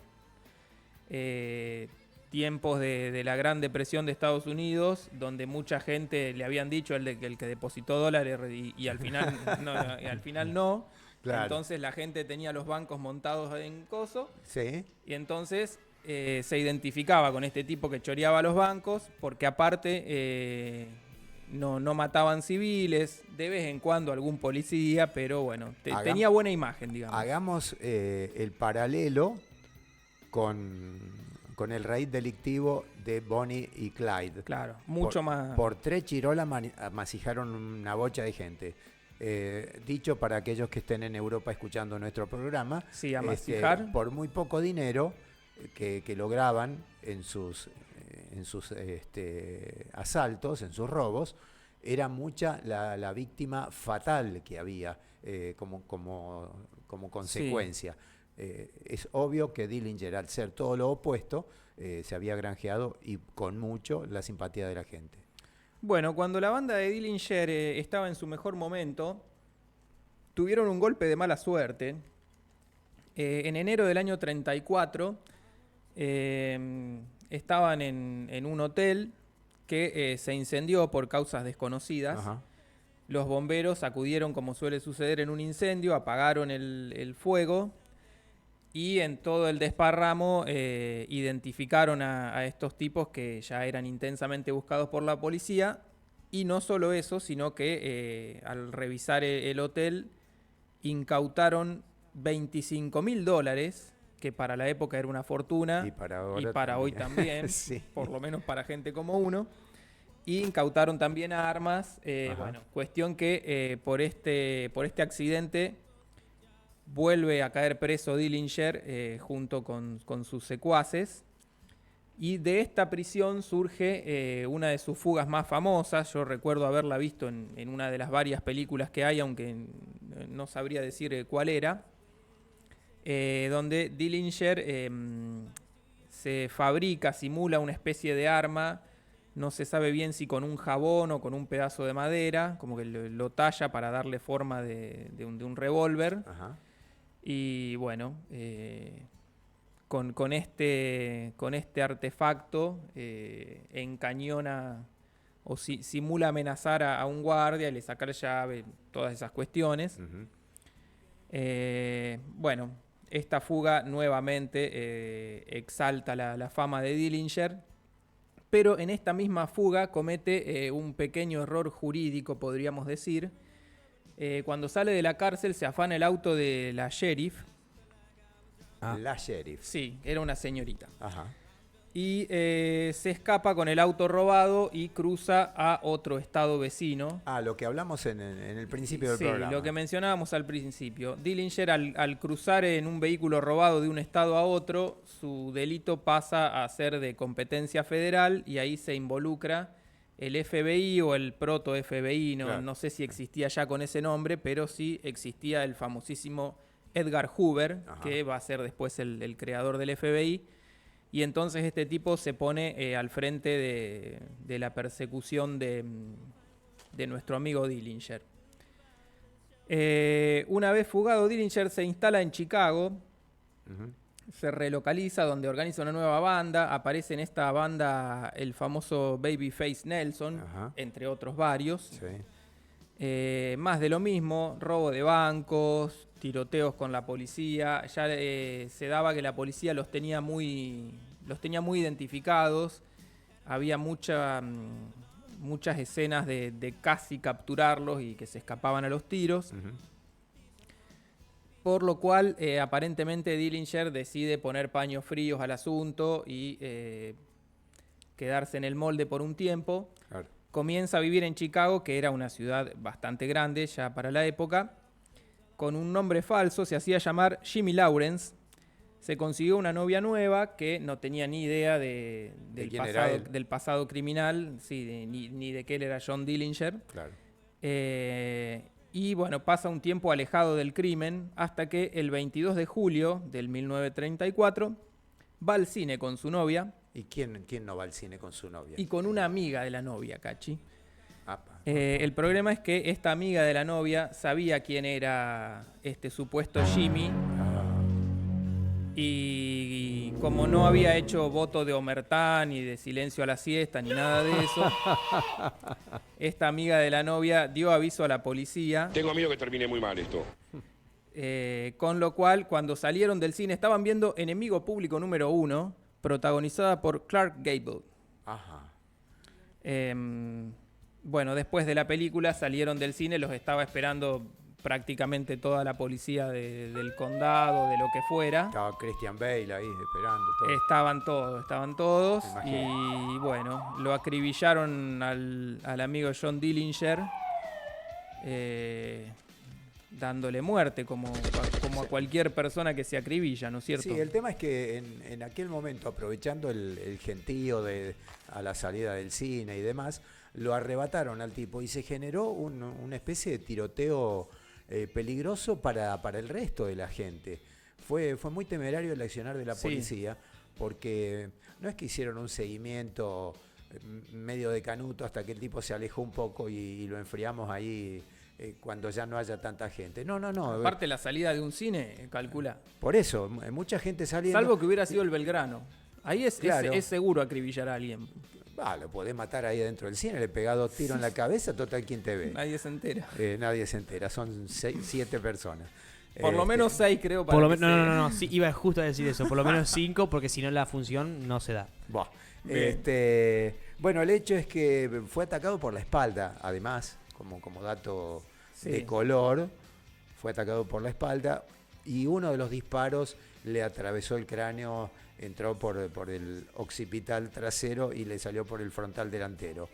tiempos de la Gran Depresión de Estados Unidos, donde mucha gente le habían dicho el que depositó dólares y al final no. Claro. Entonces la gente tenía los bancos montados en coso Sí. y entonces se identificaba con este tipo que choreaba los bancos porque aparte no mataban civiles, de vez en cuando algún policía, pero bueno, tenía buena imagen, digamos. Hagamos el paralelo con el raíz delictivo de Bonnie y Clyde. Claro, mucho más... Por 3 chirolas amasijaron una bocha de gente. Dicho para aquellos que estén en Europa escuchando nuestro programa, Sí, amasijar. por muy poco dinero que lograban en sus asaltos, en sus robos, era mucha la víctima fatal que había como consecuencia. Es obvio que Dillinger, al ser todo lo opuesto, se había granjeado y con mucho la simpatía de la gente. Bueno, cuando la banda de Dillinger estaba en su mejor momento, tuvieron un golpe de mala suerte. En enero del año 34 estaban en un hotel que se incendió por causas desconocidas. Ajá. Los bomberos acudieron, como suele suceder en un incendio, apagaron el fuego y en todo el desparramo identificaron a estos tipos que ya eran intensamente buscados por la policía. Y no solo eso, sino que al revisar el hotel incautaron $25.000, que para la época era una fortuna, Y para, hoy también, Sí. por lo menos para gente como uno. Y incautaron también armas. Bueno, cuestión que por este accidente vuelve a caer preso Dillinger junto con sus secuaces. Y de esta prisión surge una de sus fugas más famosas. Yo recuerdo haberla visto en una de las varias películas que hay, aunque no sabría decir cuál era. Donde Dillinger se fabrica, simula una especie de arma. No se sabe bien si con un jabón o con un pedazo de madera, como que lo talla para darle forma de un revólver. Ajá. Y bueno, con este artefacto encañona o simula amenazar a un guardia y le saca la llave, todas esas cuestiones. Uh-huh. Bueno, esta fuga nuevamente exalta la fama de Dillinger, pero en esta misma fuga comete un pequeño error jurídico, podríamos decir. Cuando sale de la cárcel se afana el auto de la sheriff. La sheriff. Sí, era una señorita. Ajá. Y se escapa con el auto robado y cruza a otro estado vecino. Lo que hablamos en el principio del Sí, programa. lo que mencionábamos al principio. Dillinger, al cruzar en un vehículo robado de un estado a otro, su delito pasa a ser de competencia federal y ahí se involucra el FBI o el proto-FBI. Claro. No sé si existía ya con ese nombre, pero sí existía el famosísimo Edgar Hoover, Ajá. que va a ser después el creador del FBI. Y entonces este tipo se pone al frente de la persecución de nuestro amigo Dillinger. Una vez fugado, Dillinger se instala en Chicago, Uh-huh. se relocaliza, donde organiza una nueva banda. Aparece en esta banda el famoso Babyface Nelson, Ajá. entre otros varios. Sí. Más de lo mismo, robo de bancos, tiroteos con la policía. Ya se daba que la policía los tenía muy identificados. Había muchas escenas de casi capturarlos y que se escapaban a los tiros. Uh-huh. Por lo cual, aparentemente Dillinger decide poner paños fríos al asunto y quedarse en el molde por un tiempo. Claro. Comienza a vivir en Chicago, que era una ciudad bastante grande ya para la época. Con un nombre falso, se hacía llamar Jimmy Lawrence. Se consiguió una novia nueva que no tenía ni idea del quién era él. pasado criminal, sí, ni de que él era John Dillinger. Claro. Y bueno, pasa un tiempo alejado del crimen hasta que el 22 de julio del 1934 va al cine con su novia. ¿Y quién no va al cine con su novia? Y con una amiga de la novia, Cachi. Apa. El problema es que esta amiga de la novia sabía quién era este supuesto Jimmy. Y como no había hecho voto de omertá, ni de silencio a la siesta, ni nada de eso, esta amiga de la novia dio aviso a la policía. Tengo miedo que termine muy mal esto. Con lo cual, cuando salieron del cine, estaban viendo Enemigo Público número 1, protagonizada por Clark Gable. Ajá. Bueno, después de la película salieron del cine, los estaba esperando prácticamente toda la policía del condado, de lo que fuera. Estaba Christian Bale ahí esperando todo. Estaban todos. Me imagino. Y bueno, lo acribillaron al amigo John Dillinger, dándole muerte, como a cualquier persona que se acribilla, ¿no es cierto? Sí, el tema es que en aquel momento, aprovechando el gentío a la salida del cine y demás, lo arrebataron al tipo y se generó una especie de tiroteo peligroso para el resto de la gente. Fue muy temerario el accionar de la policía, porque no es que hicieron un seguimiento medio de canuto hasta que el tipo se alejó un poco y lo enfriamos ahí cuando ya no haya tanta gente. No. Aparte la salida de un cine, calcula. Por eso, mucha gente saliendo. Salvo que hubiera sido el Belgrano. Ahí Claro. es seguro acribillar a alguien. Lo podés matar ahí dentro del cine, le pegás 2 tiros en la cabeza, total, ¿quién te ve? Nadie se entera. Nadie se entera, son 7 personas. Por lo menos 6 creo. Por lo no, sí, iba justo a decir eso, por lo menos 5, porque si no la función no se da. Bueno, el hecho es que fue atacado por la espalda, además, como dato de color, fue atacado por la espalda y uno de los disparos le atravesó el cráneo, entró por el occipital trasero y le salió por el frontal delantero,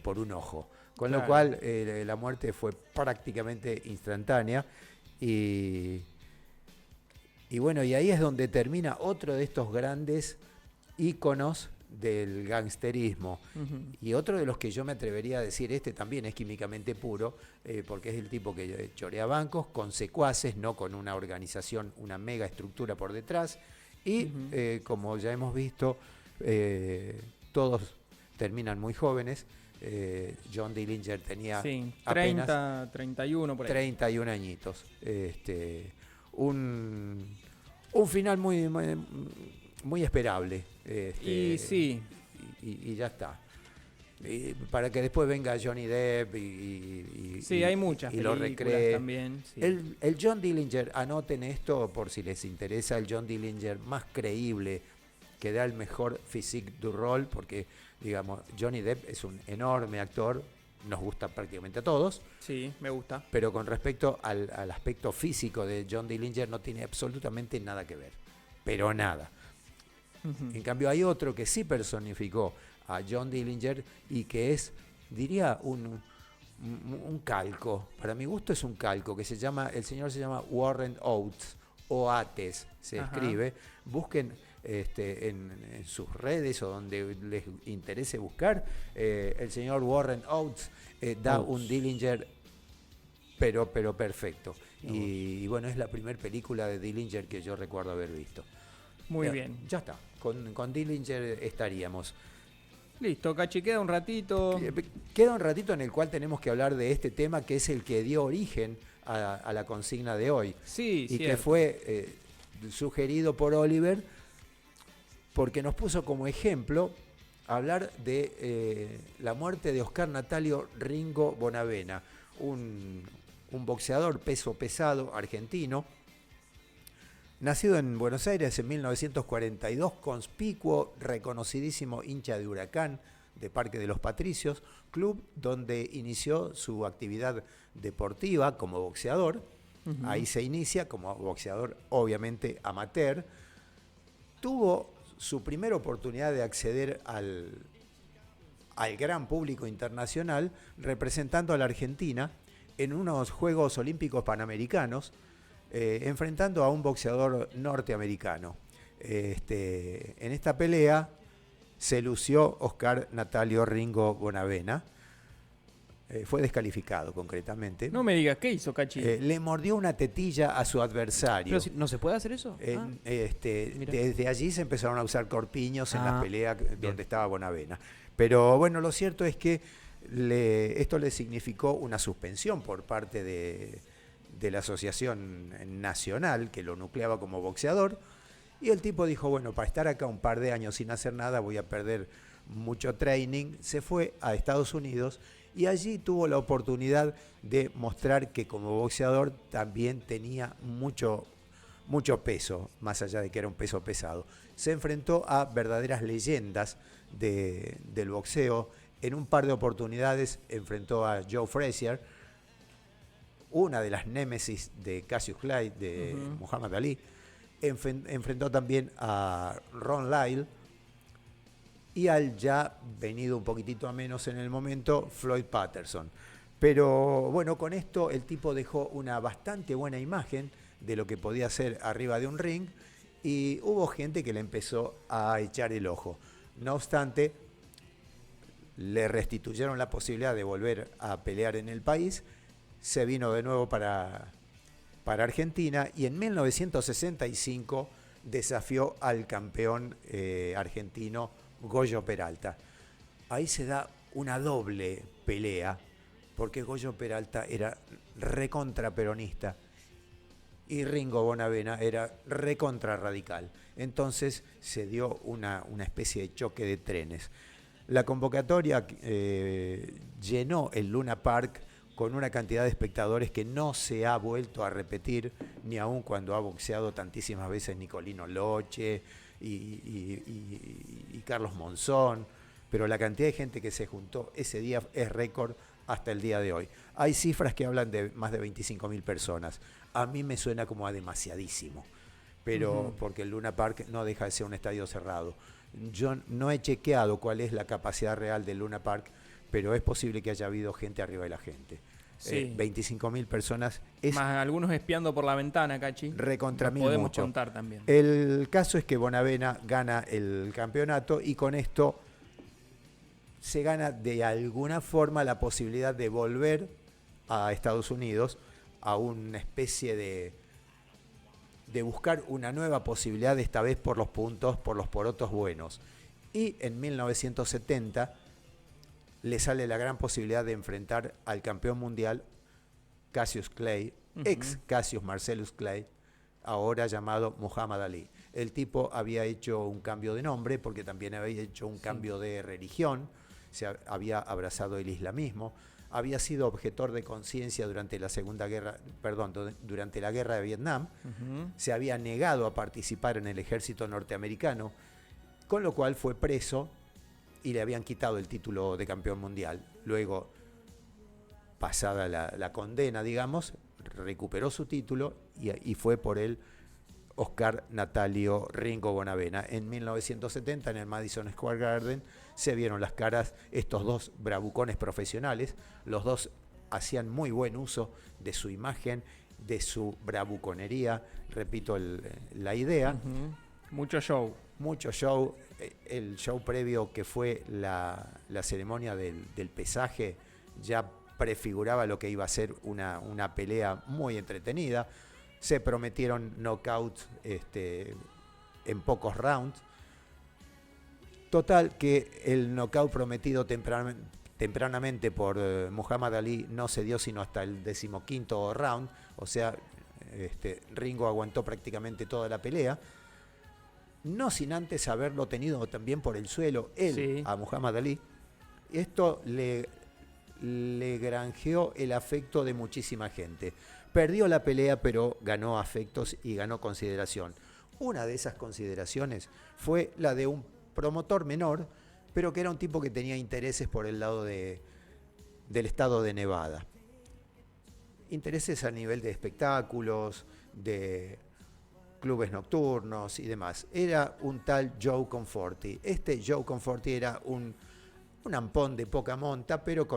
por un ojo. Con lo cual la muerte fue prácticamente instantánea y bueno, y ahí es donde termina otro de estos grandes íconos del gangsterismo. Uh-huh. Y otro de los que yo me atrevería a decir, también es químicamente puro, porque es el tipo que chorea bancos con secuaces, no con una organización, una mega estructura por detrás. Y como ya hemos visto, todos terminan muy jóvenes. John Dillinger tenía 30, 31 por ahí. 31 añitos. Un final muy esperable. Y ya está. Para que después venga Johnny Depp hay muchas y lo películas recree. también. Sí. El John Dillinger, anoten esto por si les interesa, el John Dillinger más creíble, que da el mejor physique du rôle, porque digamos, Johnny Depp es un enorme actor, nos gusta prácticamente a todos. Sí, me gusta. Pero con respecto al aspecto físico de John Dillinger no tiene absolutamente nada que ver, pero nada. Uh-huh. En cambio hay otro que sí personificó a John Dillinger y que es, diría, un calco. Para mi gusto es un calco, el señor se llama Warren Oates, Oates se escribe. Busquen en sus redes o donde les interese buscar, el señor Warren Oates da un Dillinger pero perfecto. Y bueno, es la primera película de Dillinger que yo recuerdo haber visto. Muy bien. Ya está, con Dillinger estaríamos. Listo, Cachi, queda un ratito. Queda un ratito en el cual tenemos que hablar de este tema que es el que dio origen a la consigna de hoy. Sí, y cierto. que fue sugerido por Oliver porque nos puso como ejemplo hablar de la muerte de Oscar Natalio Ringo Bonavena, un boxeador peso pesado argentino, nacido en Buenos Aires en 1942, conspicuo, reconocidísimo hincha de Huracán, de Parque de los Patricios, club donde inició su actividad deportiva como boxeador. Uh-huh. Ahí se inicia como boxeador, obviamente amateur. Tuvo su primera oportunidad de acceder al gran público internacional representando a la Argentina en unos Juegos Olímpicos Panamericanos, enfrentando a un boxeador norteamericano. En esta pelea se lució Oscar Natalio Ringo Bonavena. Fue descalificado concretamente. No me digas, ¿qué hizo, Cachi? Le mordió una tetilla a su adversario. ¿Pero no se puede hacer eso? Desde allí se empezaron a usar corpiños en las peleas donde estaba Bonavena. Pero bueno, lo cierto es que esto le significó una suspensión por parte de la Asociación Nacional que lo nucleaba como boxeador. Y el tipo dijo, bueno, para estar acá un par de años sin hacer nada voy a perder mucho training. Se fue a Estados Unidos Y allí tuvo la oportunidad de mostrar que como boxeador también tenía mucho peso, más allá de que era un peso pesado. Se enfrentó a verdaderas leyendas del boxeo. En un par de oportunidades enfrentó a Joe Frazier, una de las némesis de Cassius Clay, de Muhammad Ali. Enfrentó también a Ron Lyle y al ya venido un poquitito a menos en el momento, Floyd Patterson. Pero bueno, con esto el tipo dejó una bastante buena imagen de lo que podía hacer arriba de un ring y hubo gente que le empezó a echar el ojo. No obstante, le restituyeron la posibilidad de volver a pelear en el país, se vino de nuevo para Argentina y en 1965 desafió al campeón argentino Goyo Peralta. Ahí se da una doble pelea, porque Goyo Peralta era recontra peronista y Ringo Bonavena era recontra radical. Entonces se dio una especie de choque de trenes. La convocatoria llenó el Luna Park con una cantidad de espectadores que no se ha vuelto a repetir, ni aun cuando ha boxeado tantísimas veces Nicolino Loche y Carlos Monzón, pero la cantidad de gente que se juntó ese día es récord hasta el día de hoy. Hay cifras que hablan de más de 25.000 personas. A mí me suena como a demasiadísimo, pero porque el Luna Park no deja de ser un estadio cerrado. Yo no he chequeado cuál es la capacidad real del Luna Park, pero es posible que haya habido gente arriba de la gente. Sí. 25.000 personas es Más algunos espiando por la ventana, Cachi. recontra mil Podemos mucho. contar también. El caso es que Bonavena gana el campeonato y con esto se gana de alguna forma la posibilidad de volver a Estados Unidos a una especie de buscar una nueva posibilidad, esta vez por los puntos, por los porotos buenos. Y en 1970 le sale la gran posibilidad de enfrentar al campeón mundial Cassius Clay, ex Cassius Marcellus Clay, ahora llamado Muhammad Ali. El tipo había hecho un cambio de nombre porque también había hecho un cambio de religión, se había abrazado el islamismo, había sido objetor de conciencia durante la durante la guerra de Vietnam, se había negado a participar en el ejército norteamericano, con lo cual fue preso y le habían quitado el título de campeón mundial. Luego, pasada la condena, digamos, recuperó su título y fue por él Oscar Natalio Ringo Bonavena. En 1970, en el Madison Square Garden, se vieron las caras estos dos bravucones profesionales. Los dos hacían muy buen uso de su imagen, de su bravuconería. Repito la idea. Mucho show. Mucho show. El show previo que fue la ceremonia del pesaje ya prefiguraba lo que iba a ser una pelea muy entretenida. Se prometieron knockouts en pocos rounds. Total que el knockout prometido tempranamente por Muhammad Ali no se dio sino hasta el 15º round. O sea, Ringo aguantó prácticamente toda la pelea. No sin antes haberlo tenido también por el suelo él a Muhammad Ali. Esto le granjeó el afecto de muchísima gente. Perdió la pelea, pero ganó afectos y ganó consideración. Una de esas consideraciones fue la de un promotor menor, pero que era un tipo que tenía intereses por el lado del estado de Nevada. Intereses a nivel de espectáculos, de clubes nocturnos y demás. Era un tal Joe Conforti. Este Joe Conforti era un ampón de poca monta, pero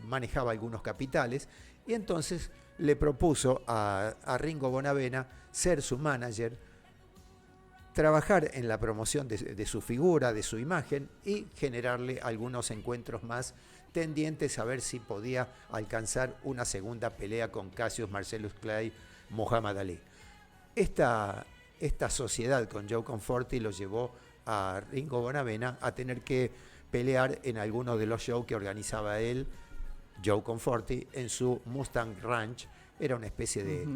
manejaba algunos capitales, y entonces le propuso a Ringo Bonavena ser su manager, trabajar en la promoción de su figura, de su imagen, y generarle algunos encuentros más tendientes a ver si podía alcanzar una segunda pelea con Cassius Marcellus Clay, Muhammad Ali. Esta sociedad con Joe Conforti lo llevó a Ringo Bonavena a tener que pelear en algunos de los shows que organizaba él, Joe Conforti, en su Mustang Ranch. Era una especie de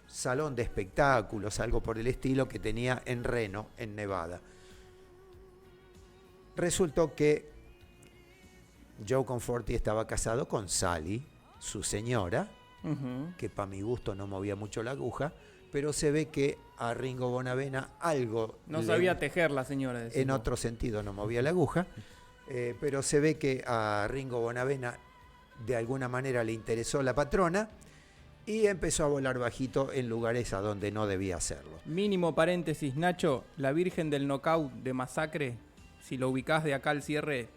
salón de espectáculos, algo por el estilo, que tenía en Reno, en Nevada. Resultó que Joe Conforti estaba casado con Sally, su señora, que para mi gusto no movía mucho la aguja, pero se ve que a Ringo Bonavena algo... No sabía tejer la señora. Decimos. En otro sentido no movía la aguja, pero se ve que a Ringo Bonavena de alguna manera le interesó la patrona y empezó a volar bajito en lugares a donde no debía hacerlo. Mínimo paréntesis, Nacho, la Virgen del Knockout de Masacre, si lo ubicás de acá al cierre,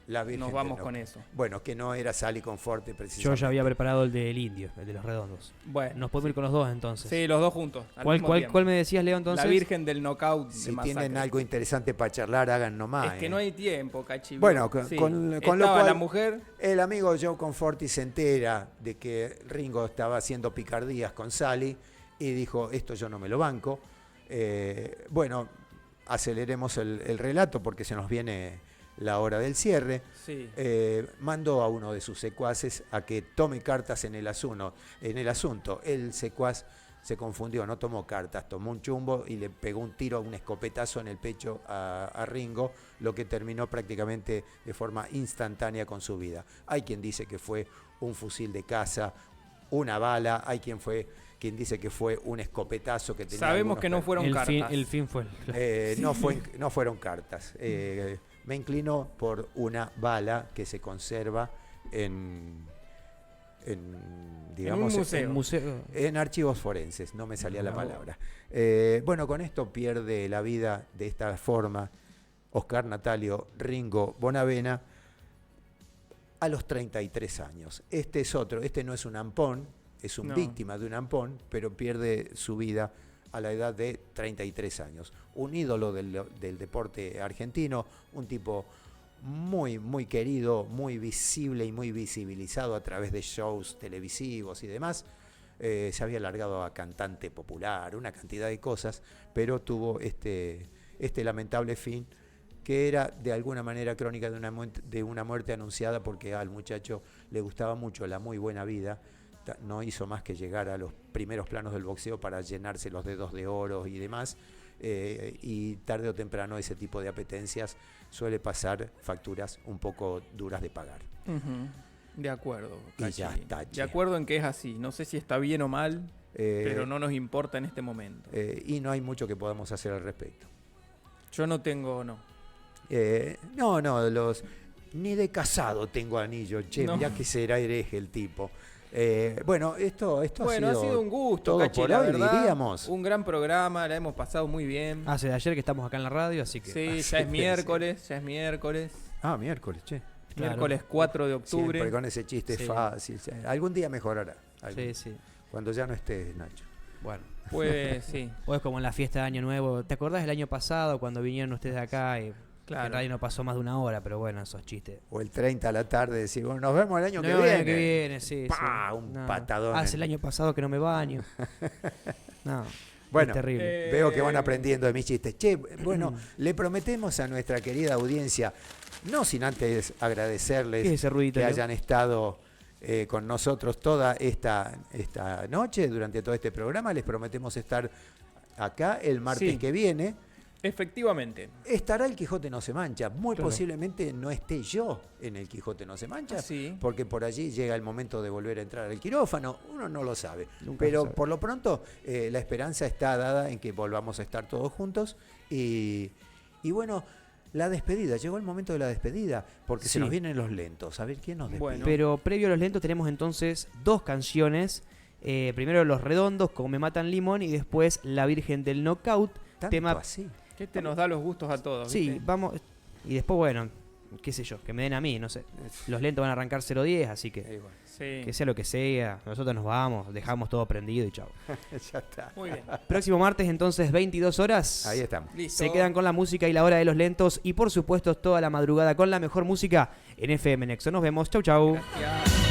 La Virgen nos vamos del con Knockout. eso. Bueno, que no era Sally Conforti precisamente. Yo ya había preparado el del indio, el de los redondos. Bueno, Nos podemos ir con los dos entonces. sí, los dos juntos. al ¿Cuál, mismo cuál, tiempo. cuál me decías, Leo, entonces? La Virgen del Knockout de Si Masacre. tienen algo interesante para charlar, hagan nomás. Es que no hay tiempo, cachivo. Bueno, Sí. con lo Estaba cual, la mujer. el amigo Joe Conforti se entera de que Ringo estaba haciendo picardías con Sally y dijo, esto yo no me lo banco. Bueno, aceleremos el relato porque se nos viene la hora del cierre. Sí. Mandó a uno de sus secuaces a que tome cartas en el asunto. El secuaz se confundió, no tomó cartas, tomó un chumbo y le pegó un tiro, un escopetazo en el pecho a Ringo, lo que terminó prácticamente de forma instantánea con su vida. Hay quien dice que fue un fusil de caza, una bala, hay quien dice que fue un escopetazo que tenía. Sabemos que no fueron cartas. El fin fue... No fueron cartas. Me inclino por una bala que se conserva digamos, un museo. El museo. en archivos forenses, no me salía la palabra. Bueno, con esto pierde la vida de esta forma Oscar Natalio Ringo Bonavena a los 33 años. Este no es un ampón, es un víctima de un ampón, pero pierde su vida a la edad de 33 años. Un ídolo del deporte argentino, un tipo muy, muy querido, muy visible y muy visibilizado a través de shows televisivos y demás. Se había largado a cantante popular, una cantidad de cosas, pero tuvo este lamentable fin que era de alguna manera crónica de una muerte anunciada, porque al muchacho le gustaba mucho la muy buena vida. No hizo más que llegar a los primeros planos del boxeo para llenarse los dedos de oro y demás, y tarde o temprano ese tipo de apetencias suele pasar facturas un poco duras de pagar. De acuerdo, Y ya Cachi. está, De che. acuerdo en que es así. No sé si está bien o mal, pero no nos importa en este momento. Y no hay mucho que podamos hacer al respecto. Yo no tengo, no. Ni de casado tengo anillo, che, No. mirá que será hereje el tipo. Bueno, esto Ha sido un gusto, todo Cachi, por la hoy, verdad. diríamos. Un gran programa, la hemos pasado muy bien. Hace de ayer que estamos acá en la radio, así que... Sí, ya es miércoles, Miércoles, che. Claro. Miércoles 4 de octubre. Siempre con ese chiste Sí. fácil. Algún día mejorará. Sí. Cuando ya no estés, Nacho. Bueno. Pues sí, O es como en la fiesta de Año Nuevo. ¿Te acordás del año pasado cuando vinieron ustedes de acá? Y claro. en radio no pasó más de una hora, pero bueno, esos chistes. O el 30 a la tarde decir, bueno, nos vemos el año que No, viene. el que viene, sí. ¡Pah! sí. Un patadón Hace en- el año pasado que no me baño. No, Bueno, es terrible. Veo que van aprendiendo de mis chistes. Che, bueno, le prometemos a nuestra querida audiencia, no sin antes agradecerles ¿Qué es ese ruidito, que Leo? hayan estado con nosotros toda esta noche, durante todo este programa. Les prometemos estar acá el martes Sí. que viene. efectivamente. Estará el Quijote no se mancha. Muy Claro. posiblemente no esté yo en el Quijote no se mancha, Sí. porque por allí llega el momento de volver a entrar al quirófano. Uno no lo sabe. Nunca Pero se sabe. por lo pronto la esperanza está dada en que volvamos a estar todos juntos. Y bueno, la despedida. Llegó el momento de la despedida, porque se Sí. nos vienen los lentos. A ver, ¿quién nos despide? Bueno. Pero previo a los lentos tenemos entonces dos canciones. Primero Los Redondos, Como me matan limón, y después La Virgen del Knockout. Tanto tema- así. Que este nos da los gustos a todos. Sí, ¿viste? vamos. Y después, bueno, qué sé yo, que me den a mí, no sé. Los lentos van a arrancar 0-10, así que Bueno, Sí. que sea lo que sea. Nosotros nos vamos, dejamos todo prendido y chao. ya está. Muy bien. Próximo martes, entonces, 22 horas. Ahí estamos. Listo. Se quedan con la música y la hora de los lentos. Y por supuesto, toda la madrugada con la mejor música en FM Nexo. Nos vemos. Chau, chau. Gracias.